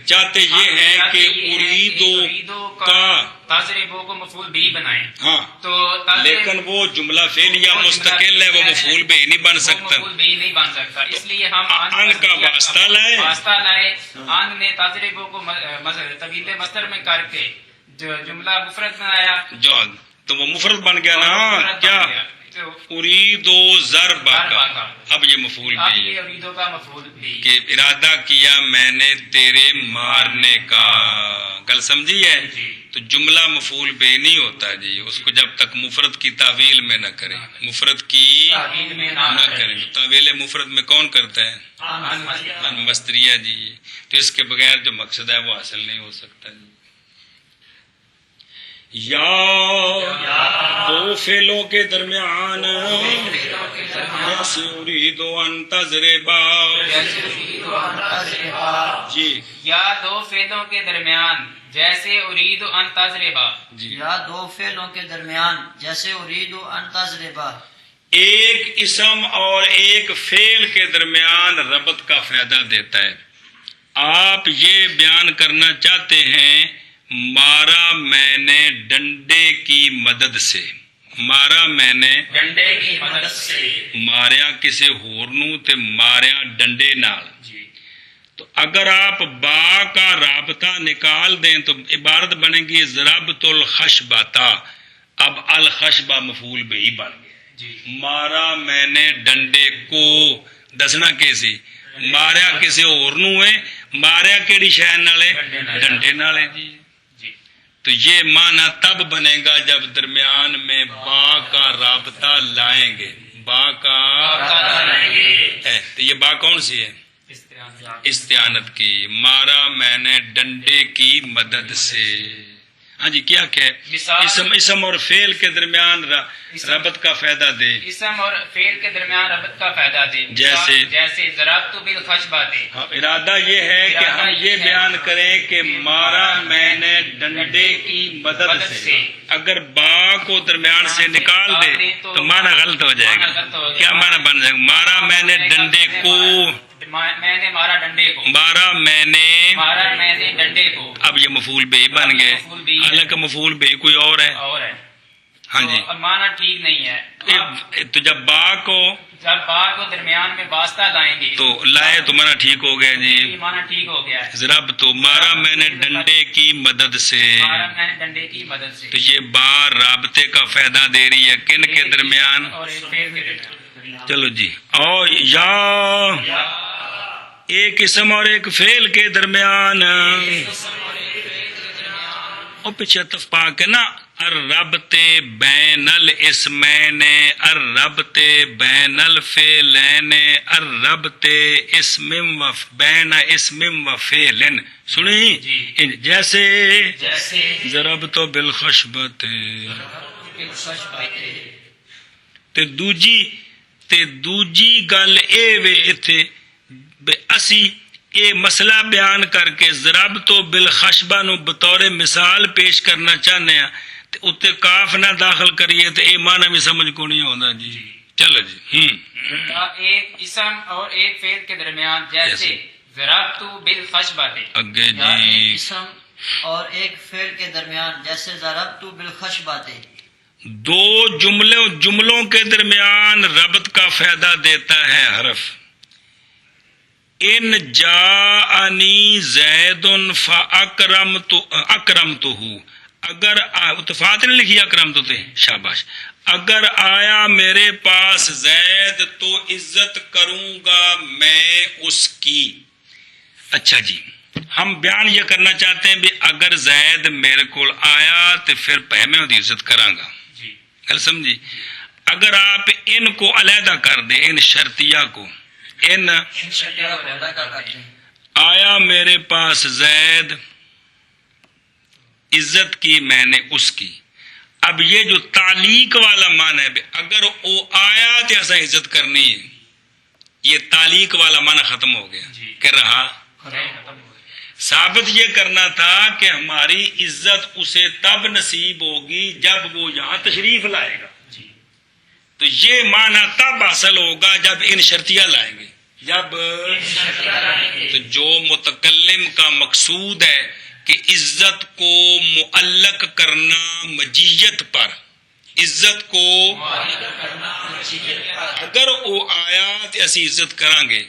چاہتے یہ ہیں کہ اریدو کا
تازریبو کو مفعول بھی بنائیں.
ہاں
تو
لیکن وہ جملہ فعلیہ مستقل ہے، وہ مفعول بھی نہیں بن سکتا.
مفعول بھی نہیں بن سکتا، اس لیے ہم
ان کا واسطہ لائے.
ان نے تازریبو کو طویل مصدر میں کر کے جو جملہ مفرد بنایا
جو تو وہ مفرد بن گیا نا. کیا اریدو ضربہ کا، اب یہ مفعول بھی ہے
اریدو کا مفعول بھی
کہ ارادہ کیا میں نے تیرے مارنے کا. گل سمجھی ہے. تو جملہ مفعول بے نہیں ہوتا جی، اس کو جب تک مفرد کی تعویل میں نہ کریں، مفرد کی
تعویل میں
نہ کریں. تعویل مفرد میں کون کرتا ہے؟ ان مصدریہ جی. تو اس کے بغیر جو مقصد ہے وہ حاصل نہیں ہو سکتا جی. یا دو فعلوں کے درمیان جیسے اریدو ان تضربا جی
یا دو فعلوں کے درمیان جیسے اریدو ان تضربا
جی
یا دو فعلوں کے درمیان جیسے اریدو ان تضربا.
ایک اسم اور ایک فعل کے درمیان ربط کا فائدہ دیتا ہے. آپ یہ بیان کرنا چاہتے ہیں مارا میں نے ڈنڈے کی مدد سے، مارا میں نے
ڈنڈے کی مدد سے،
ماریا کسی ہور نو تے ماریا ڈنڈے نال. تو اگر آپ با کا رابطہ نکال دیں تو عبارت بنے گی ضربت الخشبتا. اب الخشبہ مفعول بہی بن گیا. مارا میں نے ڈنڈے کو دسنا کیسی ماریا کسی ہور نو ہے، ماریا کیڑی شے نال ہے؟ ڈنڈے نال ہے جی. تو یہ معنی تب بنے گا جب درمیان میں با کا رابطہ لائیں گے. با کا تو یہ با کون سی ہے؟ استعانت کی. مارا میں نے ڈنڈے کی مدد سے. ہاں جی کیا کہ اسم اور فعل کے درمیان ربط کا فائدہ دے.
اسم اور فعل کے درمیان ربط کا فائدہ دے. جیسے ضربت بالخشبہ دے.
ارادہ یہ ہے کہ ہم یہ بیان کریں کہ مارا میں نے ڈنڈے کی مدد سے. اگر با کو درمیان سے نکال دے تو معنی غلط ہو جائے گا. کیا معنی بن جائے گا؟ مارا میں نے ڈنڈے کو،
میں نے مارا ڈنڈے کو،
مارا میں نے
ڈنڈے کو.
اب یہ مفعول بے بن گئے، حالانکہ مفعول بے کوئی اور ہے. ہاں جی
معنی ٹھیک نہیں ہے.
تو جب با کو
درمیان میں واسطہ لائیں گے
تو لائے تو معنی ٹھیک ہو گیا جی.
معنی ٹھیک ہو گیا ہے.
ضرب تو مارا میں نے ڈنڈے کی مدد سے.
مارا میں نے ڈنڈے کی مدد سے.
تو یہ با رابطے کا فائدہ دے رہی ہے کن کے درمیان؟
اور ایک فعل کے درمیان.
چلو جی. اور یا ایک اسم اور ایک فعل کے درمیان، اور پیچھے تف پا کے نا الربط بین الاسمین الربط بین الفعلین الربط اسم و بین اسم و فعل. سنی
جی.
جیسے
جیسے
ضربت بالخشبۃ
بالخشبۃ.
ਤੇ ਦੂਜੀ ਗੱਲ ਇਹ ਵੇ ਇੱਥੇ ਵੀ ਅਸੀਂ ਇਹ ਮਸਲਾ ਬਿਆਨ ਕਰਕੇ ਜ਼ਰਬ ਤੋਂ ਬਿਲਖਸ਼ਬਾ ਨੂੰ ਬਤੌਰ ਮਿਸਾਲ ਪੇਸ਼ ਕਰਨਾ ਚਾਹੁੰਦੇ ਆ ਤੇ ਉੱਤੇ ਕਾਫ ਨਾ ਦਾਖਲ ਕਰੀਏ ਤੇ ਇਹ ਮਾਨਾ ਵੀ ਸਮਝ ਕੋ ਨਹੀਂ ਆਉਂਦਾ ਜੀ. چلو جی.
ایک اسم اور ایک فعل کے درمیان جیسے ضربت بالخشبۃ.
اگے
یا ایک
جی
اسم اور ایک فعل کے درمیان جیسے ضربت بالخشبۃ.
دو جملوں کے درمیان ربط کا فائدہ دیتا ہے حرف. ان جاءنی زید فاکرمتہ. اگر اتفاق نے لکھی اکرمتہ تے شاباش. اگر آیا میرے پاس زید تو عزت کروں گا میں اس کی. اچھا جی ہم بیان یہ کرنا چاہتے ہیں بھی اگر زید میرے کو آیا تو پھر میں اس کی عزت کراں گا.
جی.
گل سمجھی. اگر آپ ان کو علیحدہ کر دیں ان شرطیہ کو ان آیا میرے پاس زید عزت کی میں نے اس کی. اب یہ جو تعلیق والا معنی ہے اگر وہ آیا تو ایسا عزت کرنی ہے یہ تعلیق والا معنی ختم ہو گیا.
جی.
کہ رہا
ختم ہو گیا.
ثابت یہ کرنا تھا کہ ہماری عزت اسے تب نصیب ہوگی جب وہ یہاں تشریف لائے گا.
جی.
تو یہ معنی تب حاصل ہوگا جب ان شرطیہ لائیں گے. جب تو جو متکلم کا مقصود ہے کہ عزت کو معلق کرنا مجیت پر عزت کو اگر وہ آیا تو اسی عزت کریں گے.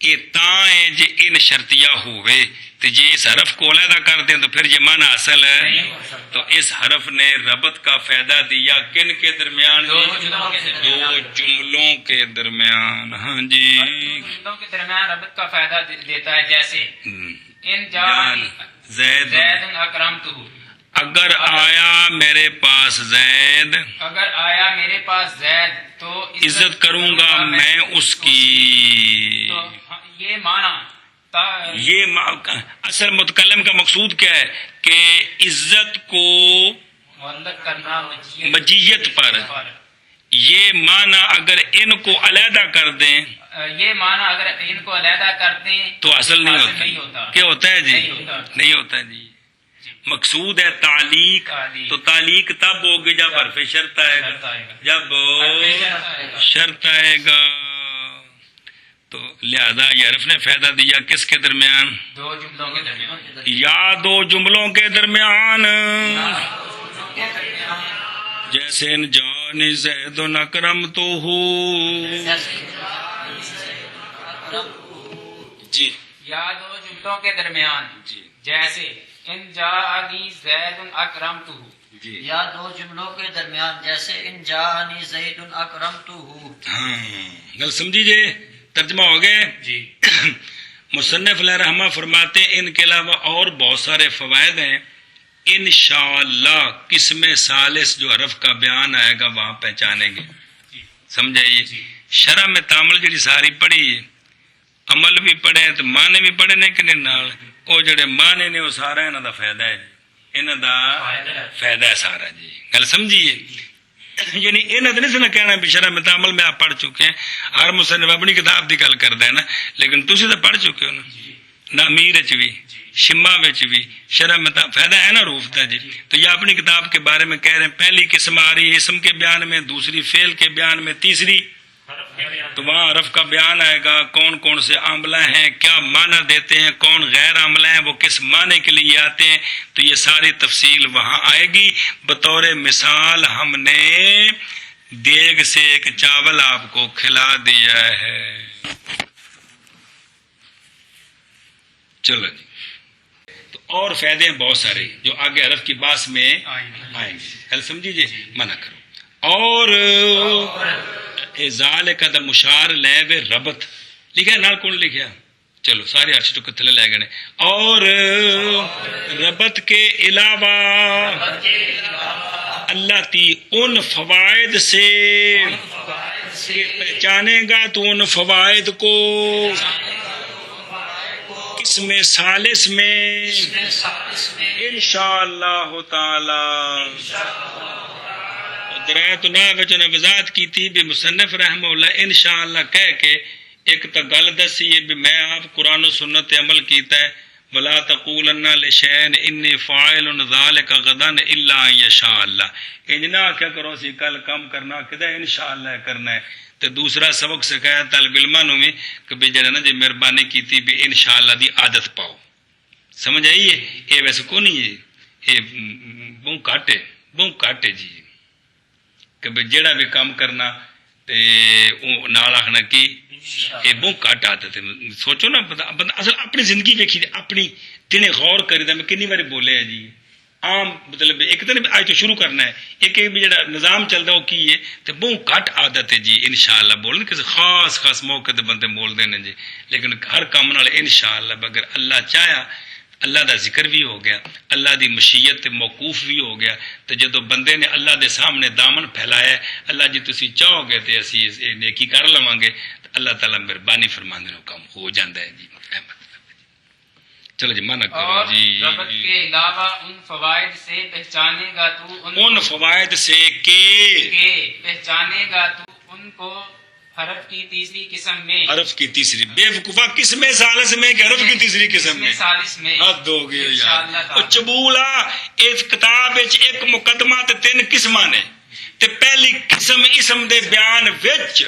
یہ تاں ہے جی ان شرطیہ ہوئے تو جی اس حرف کو علیحدہ کر دیں تو پھر یہ معنی حاصل ہے. تو اس حرف نے ربط کا فائدہ دیا کن کے درمیان؟ دو جملوں کے درمیان. ہاں جی
جملوں کے درمیان ربط کا فائدہ دیتا ہے جیسے ان
جان زید
زید اکرمتہ.
اگر آیا میرے پاس زید
اگر آیا میرے پاس زید تو
عزت کروں گا میں اس کی.
تو یہ معنی
یہ اصل متکلم کا مقصود کیا ہے کہ عزت کو
معلق کرنا
مجیت پر. یہ معنی اگر ان کو علیحدہ کر دیں
یہ معنی اگر ان کو علیحدہ کر دیں
تو اصل نہیں ہوتا. کیا ہوتا ہے جی؟ نہیں ہوتا جی. مقصود ہے تعلیق. تو تعلیق تب ہوگی جب حرف شرط آئے گا. جب شرط آئے گا تو لہذا یہ حرف نے فائدہ دیا کس کے درمیان؟
دو جملوں کے درمیان.
یا دو جملوں کے درمیان جیسے جان زید اکرمتہ. جی
یا دو جملوں کے درمیان
جی
جیسے ان جاءنی زید اکرمتہ.
جی
یا دو جملوں کے درمیان جیسے ان جاءنی زید اکرمتہ.
ہاں گل سمجھیے. ترجمہ ہو گئے
جی.
مصنف علیہ رحمہ فرماتے ہیں ان کے علاوہ اور بہت سارے فوائد ہیں. انشاءاللہ قسم ثالث جو حرف کا بیان آئے گا وہاں پہچانیں گے. سمجھائیے. شرح میں تعامل جڑی ساری پڑھی ہے عمل بھی پڑھے تو معنی بھی پڑھے نے کہ نال وہ جڑے معنی نے وہ سارا انہاں دا فائدہ ہے. انہاں دا فائدہ ہے سارا جی. گل سمجھیے. یعنی انہاں تے نہیں سنا کہنا بھی شرح میں تعامل میں آپ پڑھ چکے ہیں. ہر مصنف اپنی کتاب دی گل کردا ہے نا لیکن تسی تو پڑھ چکے ہو نا. نامیر وچ بھی شمہ وچ بھی شرح میں فائدہ ہے نا روف دا جی. تو یہ اپنی کتاب کے بارے میں کہہ رہے ہیں. پہلی قسم آ رہی ہے اسم کے بیان میں, دوسری فعل کے بیان میں, تیسری تو وہاں حرف کا بیان آئے گا. کون کون سے عاملہ ہیں, کیا معنی دیتے ہیں, کون غیر عاملہ ہیں, وہ کس معنی کے لیے آتے ہیں. تو یہ ساری تفصیل وہاں آئے گی. بطور مثال ہم نے دیگ سے ایک چاول آپ کو کھلا دیا ہے. چلو جی. تو اور فائدے ہیں بہت سارے جو آگے حرف کی باس میں آئیں گے. کل سمجھیے. منع کرو. اور ازال کا دا مشار لے وے ربط لکھا نال کون لکھیا؟ چلو سارے عرش تو کتلے لے گئے. اور ربط کے علاوہ اللہ تی ان فوائد سے کہ پہچانے گا تو ان فوائد کو قسم ثالث میں انشاءاللہ تعالی درایت اللہ وچ نے وضاحت کی تھی بھی مصنف رحمہ اللہ انشاءاللہ کہہ کے ایک تو گل دسی ہے بھی میں آپ قرآن و سنت عمل کیتا ہے وَلَا تَقُولَنَّ لِشَيْءٍ إِنِّي فَاعِلٌ ذَلِكَ غَدًا إِلَّا أَن يَشَاءَ اللَّهُ انجنا کیا کرو سی کل کام کرنا کدے انشاءاللہ کرنا ہے. تو دوسرا سبق سکھایا طالب علماں نوں بھی کہ بھی جڑا نا جی مہربانی کیتی بھی انشاءاللہ دی عادت پاؤ. سمجھ آئی ہے؟ یہ ویسے کو نہیں ہے، یہ بہت گھٹ ہے جی کہ بھی جڑا بھی کام کرنا تے نال آخنا کی یہ بہت گھٹ عادت ہے. سوچو نا بندہ اصل اپنی زندگی ویکھی اپنی تینے غور کری میں کنی باری بولے ہے جی عام مطلب ایک تو آج تو شروع کرنا ہے ایک بھی جڑا نظام چلتا وہ کی ہے تو بہت گھٹ عادت ہے جی انشاءاللہ بولنے کسی خاص موقع تے بندے بول دینے جی لیکن ہر کام نال انشاءاللہ اگر اللہ چاہیا اللہ دا ذکر بھی ہو گیا اللہ دی مشیت تے موقوف بھی ہو گیا تو جدو بندے نے اللہ دے سامنے دامن پھیلایا ہے اللہ جی تسی چاہو گے تے اسی نیکی کر لواں گے تو اللہ تعالیٰ مہربانی فرماندے نو کام ہو جاندا ہے جی. چلو جی منع کرو
اور
جی.
ربط کے علاوہ ان فوائد سے پہچانے گا تو
ان فوائد سے کہ
پہچانے گا تو ان کو حرف کی تیسری قسم میں
حرف کی تیسری بے وقوفا قسم ثالث میں کہ حرف کی تیسری قسم میں
ثالث میں
حد ہو گئی
انشاءاللہ
یار. او چبولا اس کتاب وچ ایک مقدمہ تے 3 قسماں نے تے پہلی قسم اسم دے بیان وچ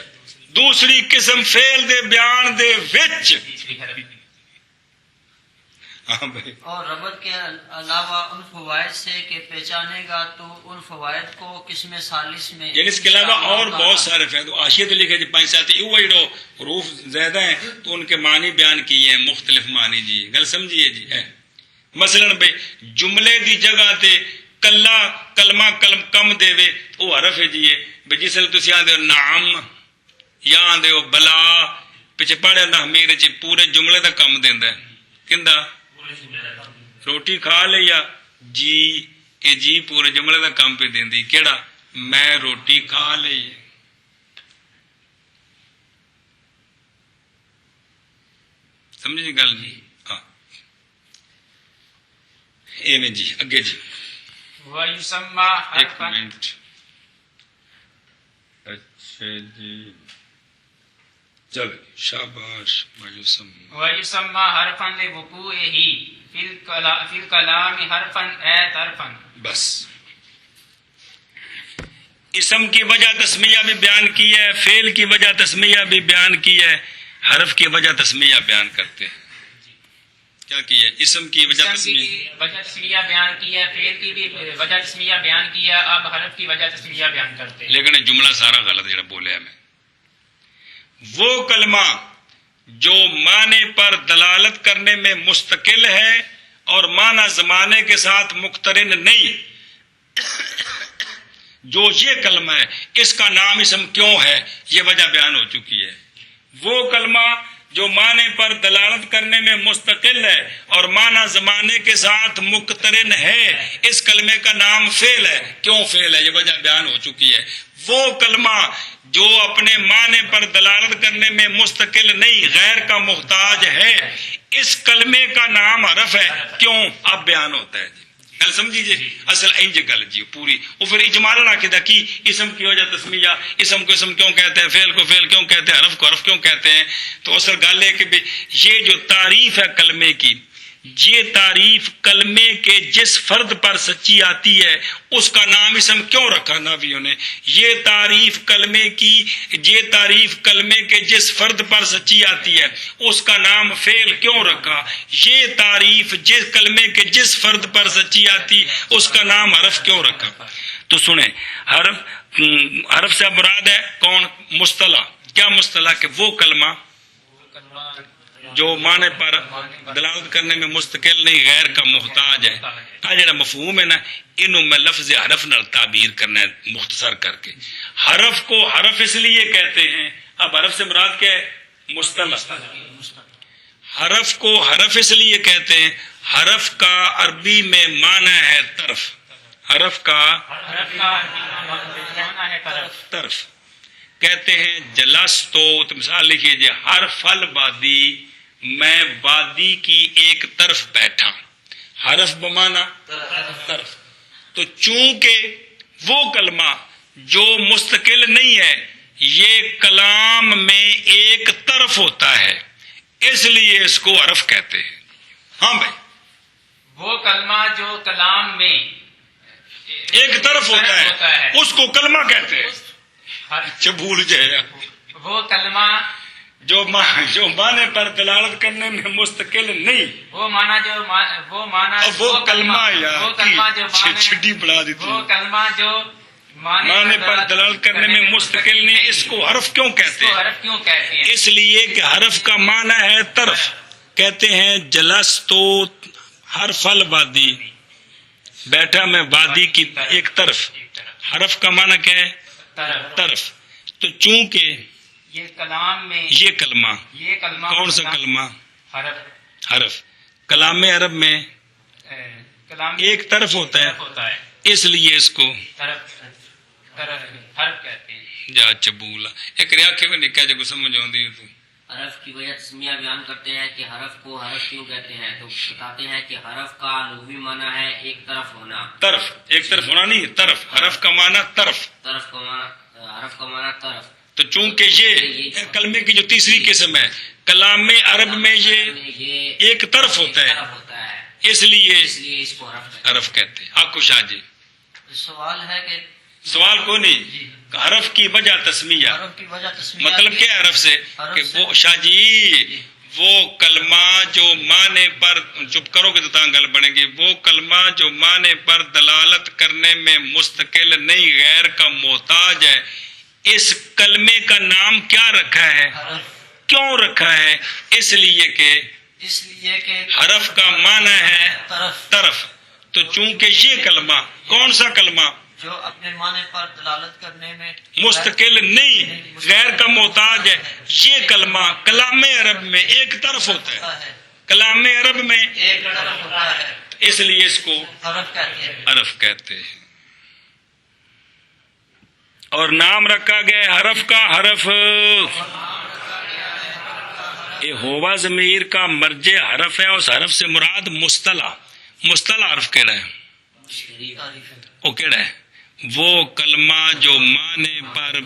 دوسری قسم فعل دے بیان دے وچ.
تیسری حرف
ہاں بھائی.
اور ربط کے علاوہ ان فوائد سے کہ پہچانے گا تو ان فوائد کو قسم ثالث میں
یعنی اس کے علاوہ اور بہت سارے فائدے آشیت لکھے جی 5 ساتھ وہ جڑو حروف زیادہ ہیں تو ان کے معنی بیان کیے ہیں مختلف معنی جی گل سمجھیے جی ہے. مثلا بھائی جملے دی جگہ تے کلمہ کم دے وے وہ حرف ہے جی بھائی جس وقت تسی آندے ہو نعم یا آندے ہو بلا پیچھے پڑھے نہ میرے چ پورے جملے دا کم دیندا ہے کیندا روٹی کھا لے یا جی اے جی پورے جملے دا کام پہ دیندی کیڑا میں روٹی کھا لئی. سمجھے گل جی. ہاں ایویں جی اگے جی
وَيُسَمَّى
ایک
حرفاً
منٹ. اچھا جی چلو شاباش
وَيُسَمَّى حرفاً لِوُقُوعِهِ فِي الْكَلَامِ حرفاً اے طرفاً.
بس اسم کی وجہ تسمیہ بھی بیان کی ہے فعل کی وجہ تسمیہ بھی بیان کی ہے حرف کی وجہ تسمیہ بیان کرتے ہیں. کیا کی ہے اسم کی وجہ
تسمیہ بیان کی ہے فعل کی بھی وجہ تسمیہ بیان کی ہے اب حرف کی وجہ تسمیہ بیان کرتے ہیں.
لیکن جملہ سارا غلط جڑا بولیا میں وہ کلمہ جو معنی پر دلالت کرنے میں مستقل ہے اور معنی زمانے کے ساتھ مقترن نہیں جو یہ کلمہ ہے اس کا نام اسم کیوں ہے یہ وجہ بیان ہو چکی ہے. وہ کلمہ جو معنی پر دلالت کرنے میں مستقل ہے اور معنی زمانے کے ساتھ مقترن ہے اس کلمے کا نام فعل ہے. کیوں فعل ہے یہ وجہ بیان ہو چکی ہے. وہ کلمہ جو اپنے معنی پر دلالت کرنے میں مستقل نہیں غیر کا محتاج ہے اس کلمے کا نام حرف ہے. کیوں اب بیان ہوتا ہے جی گل سمجھیے اصل اینج گل جی پوری وہ پھر اجمالاً عقیدہ کی اسم کی وجہ تسمیہ اسم کو اسم کیوں کہتے ہیں فعل کو فعل کیوں کہتے ہیں حرف کو حرف کیوں کہتے ہیں. تو اصل گل ہے کہ یہ جو تعریف ہے کلمے کی یہ تعریف کلمے کے جس فرد پر سچی آتی ہے اس کا نام اسم کیوں رکھا ناویوں نے. یہ تعریف کلمے کے جس فرد پر سچی آتی ہے اس کا نام فعل کیوں رکھا. یہ تعریف جس کلمے کے جس فرد پر سچی آتی اس کا نام حرف کیوں رکھا. تو سنیں حرف سے مراد ہے کون مصطلح. کیا مصطلح کہ وہ کلمہ جو معنی پر دلالت کرنے میں مستقل نہیں غیر کا محتاج ہے. جڑا مفہوم ہے نا انہوں میں لفظ حرف نال تعبیر کرنا ہے مختصر کر کے. حرف کو حرف اس لیے کہتے ہیں اب حرف سے مراد کیا ہے مصطلح. حرف کو حرف اس لیے کہتے ہیں حرف کا عربی میں معنی ہے طرف. حرف کا
حرف کا ہونا ہے طرف.
طرف. کہتے ہیں جلستو، تو مثال لکھیے حرف البادی، میں وادی کی ایک طرف بیٹھا. حرف بمانا طرف. تو چونکہ وہ کلمہ جو مستقل نہیں ہے یہ کلام میں ایک طرف ہوتا ہے، اس لیے اس کو حرف کہتے ہیں. ہاں بھائی،
وہ کلمہ جو کلام میں
ایک طرف ہوتا ہے اس کو کلمہ کہتے ہیں. اچھا بھول جائے،
وہ کلمہ
جو معنی پر دلالت کرنے میں مستقل نہیں،
وہ معنی جو وہ معنی
وہ کلمہ
وہ کلمہ جو
چھٹی بڑھا دی
وہ کلمہ جو
معنی پر دلالت کرنے میں مستقل نہیں، اس کو حرف کیوں کہتے ہیں؟
حرف کیوں کہتے ہیں؟
اس لیے کہ حرف کا معنی ہے طرف. کہتے ہیں جلستو حرف الوادی، بیٹھا میں وادی کی ایک طرف. حرف کا معنی کیا ہے؟ طرف. تو چونکہ
یہ کلام میں
یہ کلمہ
یہ کلمہ
کون سا کلمہ؟
حرف
حرف. کلام عرب میں
کلام
ایک طرف ہوتا ہے، اس لیے اس کو
حرف کہتے ہیں.
جا چبولا ایک ریاکے میں نکا جو سمجھ آندی ہے. تو
حرف کی وجہ تسمیہ بیان کرتے ہیں کہ حرف کو حرف کیوں کہتے ہیں، تو بتاتے ہیں کہ حرف کا لغوی معنی ہے ایک طرف ہونا.
طرف ایک طرف ہونا نہیں، طرف. حرف کا معنی طرف.
طرف کا معنی حرف کا معنی طرف.
تو چونکہ یہ کلمے کی جو تیسری قسم ہے کلام عرب میں یہ ایک طرف ہوتا ہے، اس لیے
اس کو حرف
حرف کہتے ہیں. آپ کو شاہ جی
سوال ہے کہ
سوال کو نہیں، حرف کی وجہ تسمیہ،
حرف کی وجہ تسمیہ
مطلب کیا ہے حرف سے کہ وہ شاہ جی وہ کلمہ جو معنی پر، چپ کرو گے تو تانگل بڑھیں گی، وہ کلمہ جو معنی پر دلالت کرنے میں مستقل نہیں، غیر کا محتاج ہے، اس کلمے کا نام کیا رکھا ہے؟
حرف.
کیوں رکھا ہے؟ اس لیے کہ حرف کا معنی ہے طرف. تو چونکہ یہ کلمہ کون سا کلمہ
جو اپنے معنی پر دلالت کرنے میں
مستقل نہیں، غیر کا محتاج ہے، یہ کلمہ کلام عرب میں ایک طرف ہوتا ہے، کلام عرب میں
ایک طرف ہوتا ہے،
اس لیے اس کو
حرف کہتے ہیں.
حرف کہتے ہیں. اور نام رکھا گیا حرف کا حرف. یہ ہوا ضمیر کا مرجع حرف ہے، اس حرف سے مراد مصطلح حرف کیڑا ہے؟ وہ کیڑا ہے؟ وہ کلمہ جو معنی پر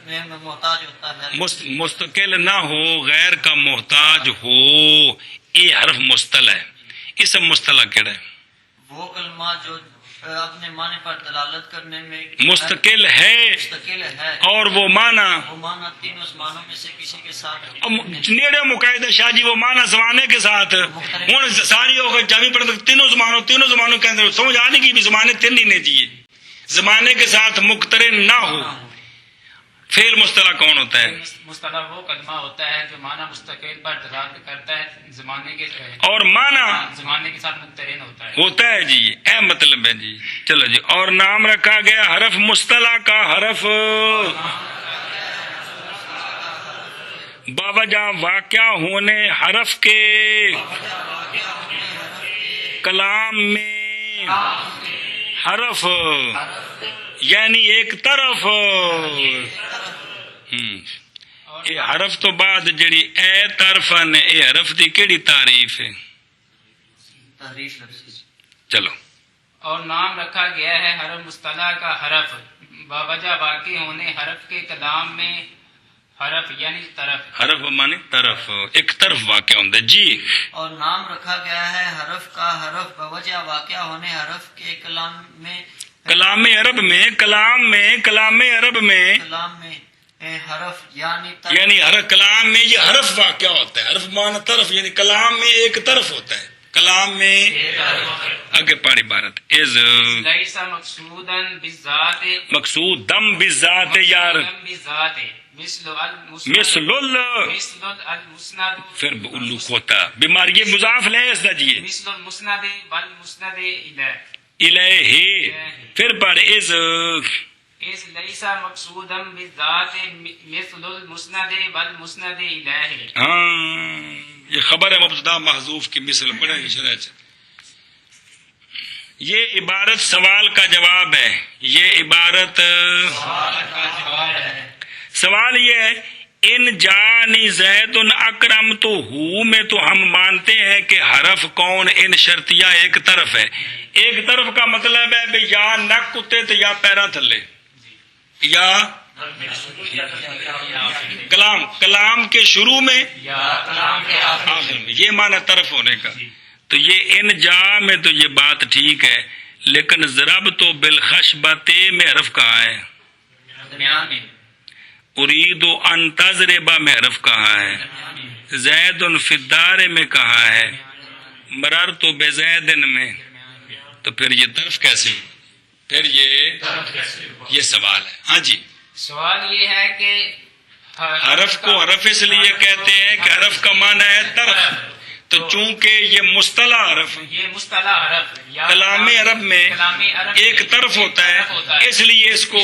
محتاج ہوتا ہے،
مستقل نہ ہو، غیر کا محتاج ہو، یہ حرف مصطلح ہے. اسم مصطلح کیڑا ہے؟
وہ کلمہ جو اپنے معنی پر دلالت کرنے میں
مستقل ہے اور وہ معنی
تینوں زمانوں میں سے کسی کے ساتھ
نیڑے مقاعدہ شاہ جی، وہ معنی زمانے کے ساتھ ہوں ساری جامع پڑھ تینوں زمانوں کے اندر سمجھ آنے کی بھی زمانے تین ہی نہیں چاہیے، زمانے کے ساتھ مقترن نہ ہو. فعل مصطلح کون ہوتا ہے؟
مصطلح وہ کلمہ ہوتا ہے جو معنی مستقل پر دلالت کرتا ہے، زمانے کے
اور معنی
زمانے کے ساتھ مقترن
ہوتا ہے جی، اے مطلب ہے جی. چلو جی. اور نام رکھا گیا حرف مصطلح کا حرف باوجہ واقع ہونے حرف کے کلام میں حرف یعنی ایک طرف. یہ حرف تو بعد جڑی اے طرف نے، اے حرف دی کیڑی تعریف ہے؟ چلو.
اور نام رکھا گیا ہے حرف مصطلح کا حرف باوجہ واقع ہونے حرف کے کلام میں حرف یعنی طرف.
حرف معنی طرف، ایک طرف واقع ہوتا ہے جی.
اور نام رکھا گیا ہے حرف کا حرف باوجہ واقع ہونے حرف کے کلام میں
عرب میں
حرف یعنی
کلام میں یہ حرف واقع ہوتا ہے. حرف معنی طرف یعنی کلام میں ایک طرف ہوتا ہے، کلام میں آگے پڑھ عبارت از
لیس مقصودن بالذات
مقصود دم بالذات یار
مثل
المسند پھر الو کھوتا بیماری یہ مضاف لے اس دیجئے
مثل المسند والمسند
الیہ پھر پڑھ از
لیس مقصودا بالذات مثل المسند والمسند الیہ.
ہاں یہ خبر ہے مبتدا محذوف کی مثل پڑھیں شرح یہ عبارت سوال کا جواب ہے. یہ عبارت سوال یہ ہے ان جانی زید اکرم تو ہو میں تو ہم مانتے ہیں کہ حرف کون ان شرطیہ ایک طرف ہے. ایک طرف کا مطلب ہے بھئی یا نک کتے تو یا پیرا تھلے یا کلام کے شروع میں آخر میں، یہ معنی طرف ہونے کا. تو یہ ان جا میں تو یہ بات ٹھیک ہے، لیکن ضرب تو بالخشبۃ میں حرف کہا ہے، ارید ان تضربا میں حرف کہا ہے، زید فی الدار میں کہا ہے، مررت بزید میں. تو پھر یہ طرف کیسے؟ پھر یہ سوال ہے. ہاں جی،
سوال یہ ہے کہ
حرف کو حرف اس لیے کہتے ہیں کہ حرف کا معنی ہے طرف. تو چونکہ یہ مصطلح حرف
یہ مصطلح حرف
کلام عرب میں ایک طرف ہوتا ہے، اس لیے اس کو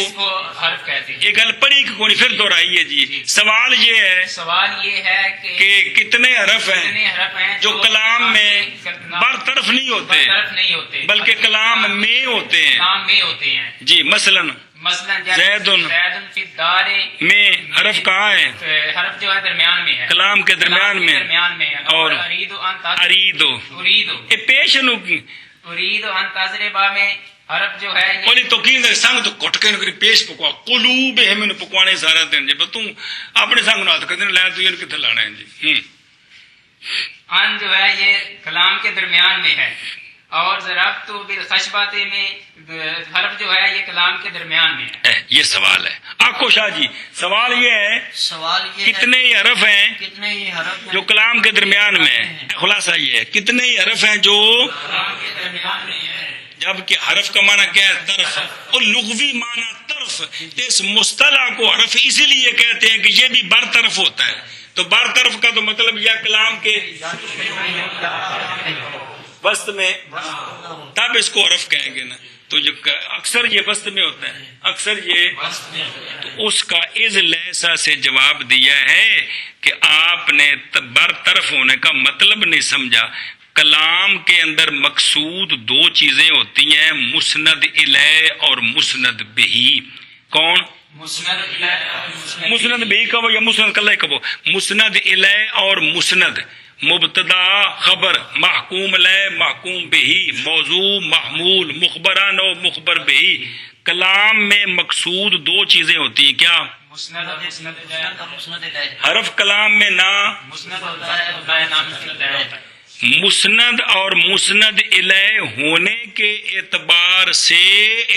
حرف کہتے ہیں.
یہ گل پڑھی کہ کون پھر دہرائیے جی. سوال یہ ہے
سوال یہ ہے
کہ کتنے حرف
کتنے
ہیں
حرف ہیں
جو کلام میں برطرف نہیں ہوتے
برطرف نہیں ہوتے
بلکہ کلام میں ہوتے ہیں.
کلام میں ہوتے ہیں.
جی مثلا
مثلا
زید
فی الدار
میں حرف کہاں ہے؟
حرف جو ہے درمیان میں ہے،
کلام کے درمیان میں.
درمیان میں ہے.
اور
ارید ان
اریدو
اریدو
یہ پیش نو کی
ارید ان تضربا میں حرف جو ہے یہ
کوئی تو کی سنگ تو کٹ کے نکری پیش پکوا قلوب ہم نے پکوانے سارا دن جی تو اپنے سنگ نات کرتے ہیں لے تو یہ کتنے لانا ہے جی.
ان جو ہے یہ کلام کے درمیان میں ہے، اور ضربت بالخشبۃ میں حرف جو ہے یہ کلام کے درمیان میں ہے.
یہ سوال ہے. آکو شاہ جی سوال یہ ہے
سوال یہ
کتنے ہی حرف ہیں
کتنے ہی حرف ہیں
جو کلام کے درمیان میں ہیں. خلاصہ یہ ہے کتنے ہی حرف ہیں جو
کلام کے درمیان میں ہے.
جبکہ حرف کا معنی کیا ہے؟ طرف. اور لغوی معنی طرف. اس مصطلح کو حرف اسی لیے کہتے ہیں کہ یہ بھی برطرف ہوتا ہے. تو برطرف کا تو مطلب یا کلام کے وسط میں، تب اس کو حرف کہیں گے نا. تو جو اکثر یہ وسط میں ہوتا ہے، اکثر یہ تو اس کا از لیسا سے جواب دیا ہے کہ آپ نے برطرف ہونے کا مطلب نہیں سمجھا. کلام کے اندر مقصود دو چیزیں ہوتی ہیں، مسند الیہ اور مسند بہی. کون؟ مسند بہی کہو یا مسند کلہ کہو. مسند الیہ اور مسند، مبتدا خبر، محکوم علیہ محکوم بہی، موضوع محمول، مخبران و مخبر بہی. کلام میں مقصود دو چیزیں ہوتی ہیں. کیا؟
مسند اور مسند
حرف کلام میں نہ
مسند ہوتا ہے نام مسند ہوتا ہے.
مسند اور مسند الیہ ہونے کے اعتبار سے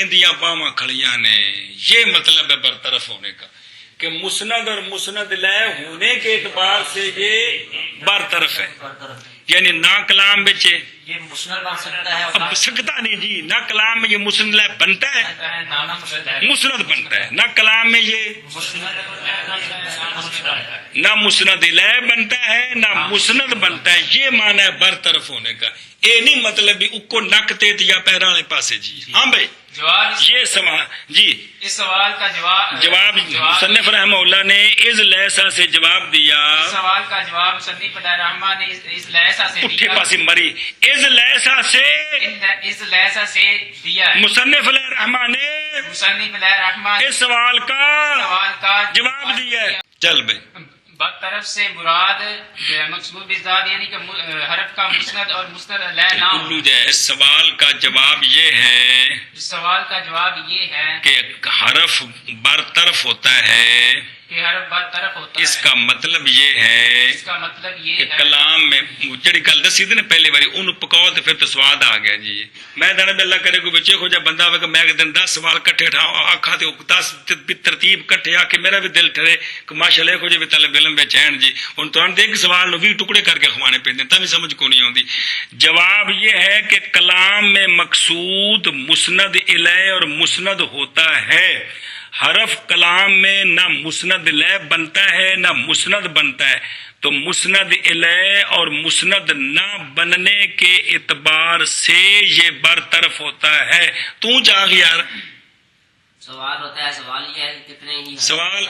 اندیاں باواں کھڑیاں نے. یہ مطلب ہے برطرف ہونے کا کہ مسند اور مسند الیہ ہونے کے اعتبار سے یہ برطرف ہے. یعنی نہ کلام بچے
یہ مسند بن سکتا ہے
اب سکتا نہیں جی، نہ کلام میں یہ مسند الیہ بنتا ہے مسند بنتا ہے، نہ کلام میں یہ نہ مسند الیہ بنتا ہے نہ مسند بنتا ہے. یہ معنی ہے برطرف ہونے کا. یہ نہیں مطلب بھی اکو نک تے یا پیروں والے پاسے جی. ہاں بھائی
جواب
یہ سوال جی
اس سوال کا
جواب مصنف رحمہ اللہ نے از لیسا سے جواب دیا.
اس سوال کا جواب مصنف رحمہ نے اس لیسا سے
اٹھے
دیا.
پاسی مری از لیسا سے
اس لیسا سے دیا ہے.
مصنف علیہ رحمہ نے
مصنف علیہ رحمہ نے
اس سوال
سوال کا
جواب دیا ہے. چل بھائی
طرف سے مراد مقصود بذات یعنی کہ حرف کا مسند اور مسند علیہ نام.
اس سوال کا جواب یہ ہے
اس سوال کا جواب یہ ہے
کہ حرف برطرف ہوتا ہے.
کہ حرف برطرف ہوتا
اس
ہے.
کا مطلب یہ ہے
اس کا مطلب یہ
کہ
ہے
کلام میں جڑی گل دسی تھی نا پہلی باری ان پکاؤ تو پھر تو سواد آ گیا جی. میں دن اللہ کرے کوئی بچے کو جب بندہ ہوگا میں دن 10 سوال کٹھے آخا تے 10 ترتیب کٹھے آ کے میرا بھی دل ٹھرے کہ ماشاء اللہ کو جی طالب علم بے چین جی ہوں تو دیکھ سوال نو 20 ٹکڑے کر کے کھوانے پیندے تبھی سمجھ کو نہیں آتی. جواب یہ ہے کہ کلام میں مقصود مسند الیہ اور مسند ہوتا ہے. حرف کلام میں نہ مسند الیہ بنتا ہے نہ مسند بنتا ہے. تو مسند الیہ اور مسند نہ بننے کے اعتبار سے یہ برطرف ہوتا ہے. تو جاگ یار
سوال ہوتا ہے. سوال یہ ہے کہ کتنے ہی
سوال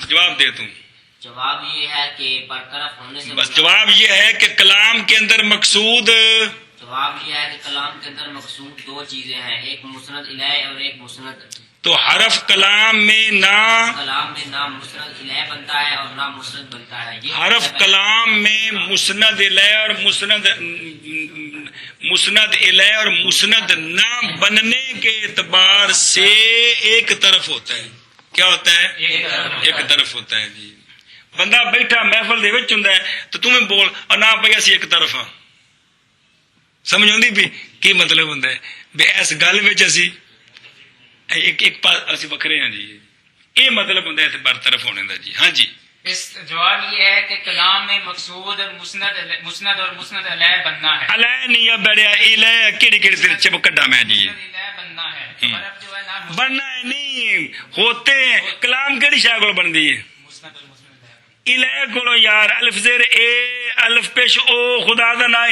جواب دے. تم
جواب یہ ہے کہ برطرف ہونے سے
بس جواب یہ ہے کہ کلام کے اندر مقصود
جواب یہ ہے کہ کلام کے اندر مقصود دو چیزیں ہیں، ایک مسند الیہ اور ایک مسند.
تو حرف کلام میں نہ
کلام میں نہ مسند الیہ بنتا ہے اور نہ مسند بنتا ہے. یہ
حرف کلام میں مسند الیہ اور مسند الیہ اور مسند نہ بننے کے اعتبار سے ایک طرف ہوتا ہے. کیا ہوتا ہے؟ ایک طرف ہوتا ہے جی. بندہ بیٹھا محفل دے وچ ہوندا ہے تو تمہیں بول اور نہ پئی اسی ایک طرف ہاں. سمجھ آندی بھی کی مطلب ہوندا ہے بھی اس گل وچ اسی ایک پاس اسی وکھرے ہیں جی. یہ مطلب ہوندا ہے برطرف ہونے دا جی. ہاں جی.
اس جواب یہ ہے کہ کلام میں مقصود مسند اور مسند علیہ بننا ہے.
علیہ نہیں بڑیا الیہ کیڑی کیڑی تیرے چپ کڈا میں جی.
مسند علیہ بننا ہے. حرف جو ہے نا
بننا ہے نہیں ہوتے ہیں. کلام کیڑی شے کول بندی ہے؟
مسند اور مسند علیہ.
الیہ کولو یار الف زیر اے الف پیش او خدا دا نام.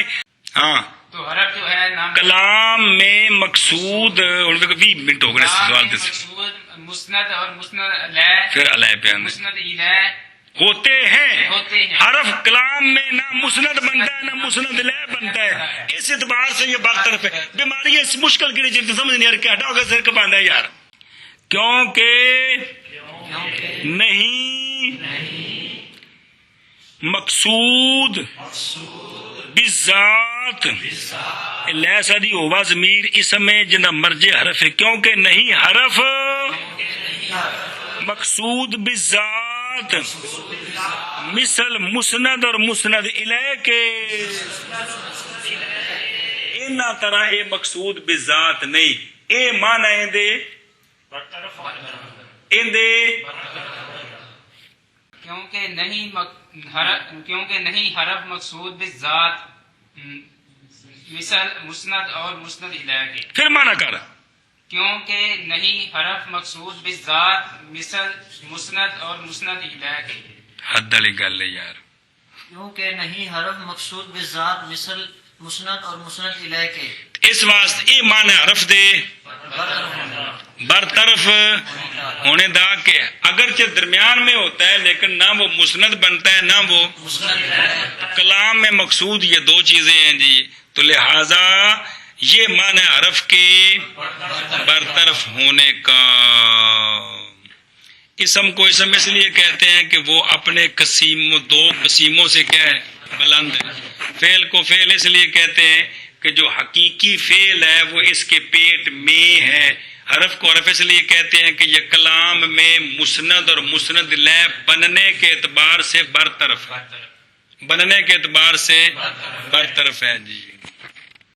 ہاں
تو حرف جو ہے نام
کلام میں مقصود ہن دیکھو 20 منٹ ہو گئے سوال تے
مقصود مسند اور مسند علیہ
پھر علیہ پہ آنے
مسند علیہ
ہوتے ہیں.
ہوتے ہیں.
حرف کلام میں نہ مسند بنتا ہے نہ مسند لے بنتا ہے. اس اعتبار سے یہ برطرف ہے. بیماری اس مشکل کی نہیں سمجھ نہیں آ رہی. ہٹاؤ گا سر کا باندھا ہے یار. کیونکہ نہیں مقصود بذات لیسا دی ہوا ضمیر اسم میں جنہ مرجع حرف ہے. کیونکہ نہیں حرف مقصود بذات مثل مسند اور مسند الیہ کے انہا طرح اے مقصود بذات نہیں. اے معنی دے
کیونکہ نہیں حرف مقصود بالذات مثل مسند اور مسند الیہ کے.
پھر معنی کر
کیونکہ نہیں حرف مقصود بالذات مثل مسند اور مسند الیہ کے.
حد والی گل ہے یار.
کیونکہ نہیں حرف مقصود بذات مثل مسند اور مسند الیہ کے.
اس واسطے یہ معنی حرف دے برطرف ہونے دا کہ اگرچہ درمیان میں ہوتا ہے لیکن نہ وہ مسند بنتا ہے نہ وہ کلام میں مقصود. یہ دو چیزیں ہیں جی. تو لہذا یہ معنی حرف کے برطرف ہونے کا. اسم کو اسم اس لیے کہتے ہیں کہ وہ اپنے دو قسیموں سے کیا ہے بلند ہے. فعل کو فعل اس لیے کہتے ہیں کہ جو حقیقی فعل ہے وہ اس کے پیٹ میں ہے. حرف کو حرف اس لیے کہتے ہیں کہ یہ کلام میں مسند اور مسند لے بننے کے اعتبار سے برطرف ہے. بننے کے اعتبار سے برطرف ہے جی.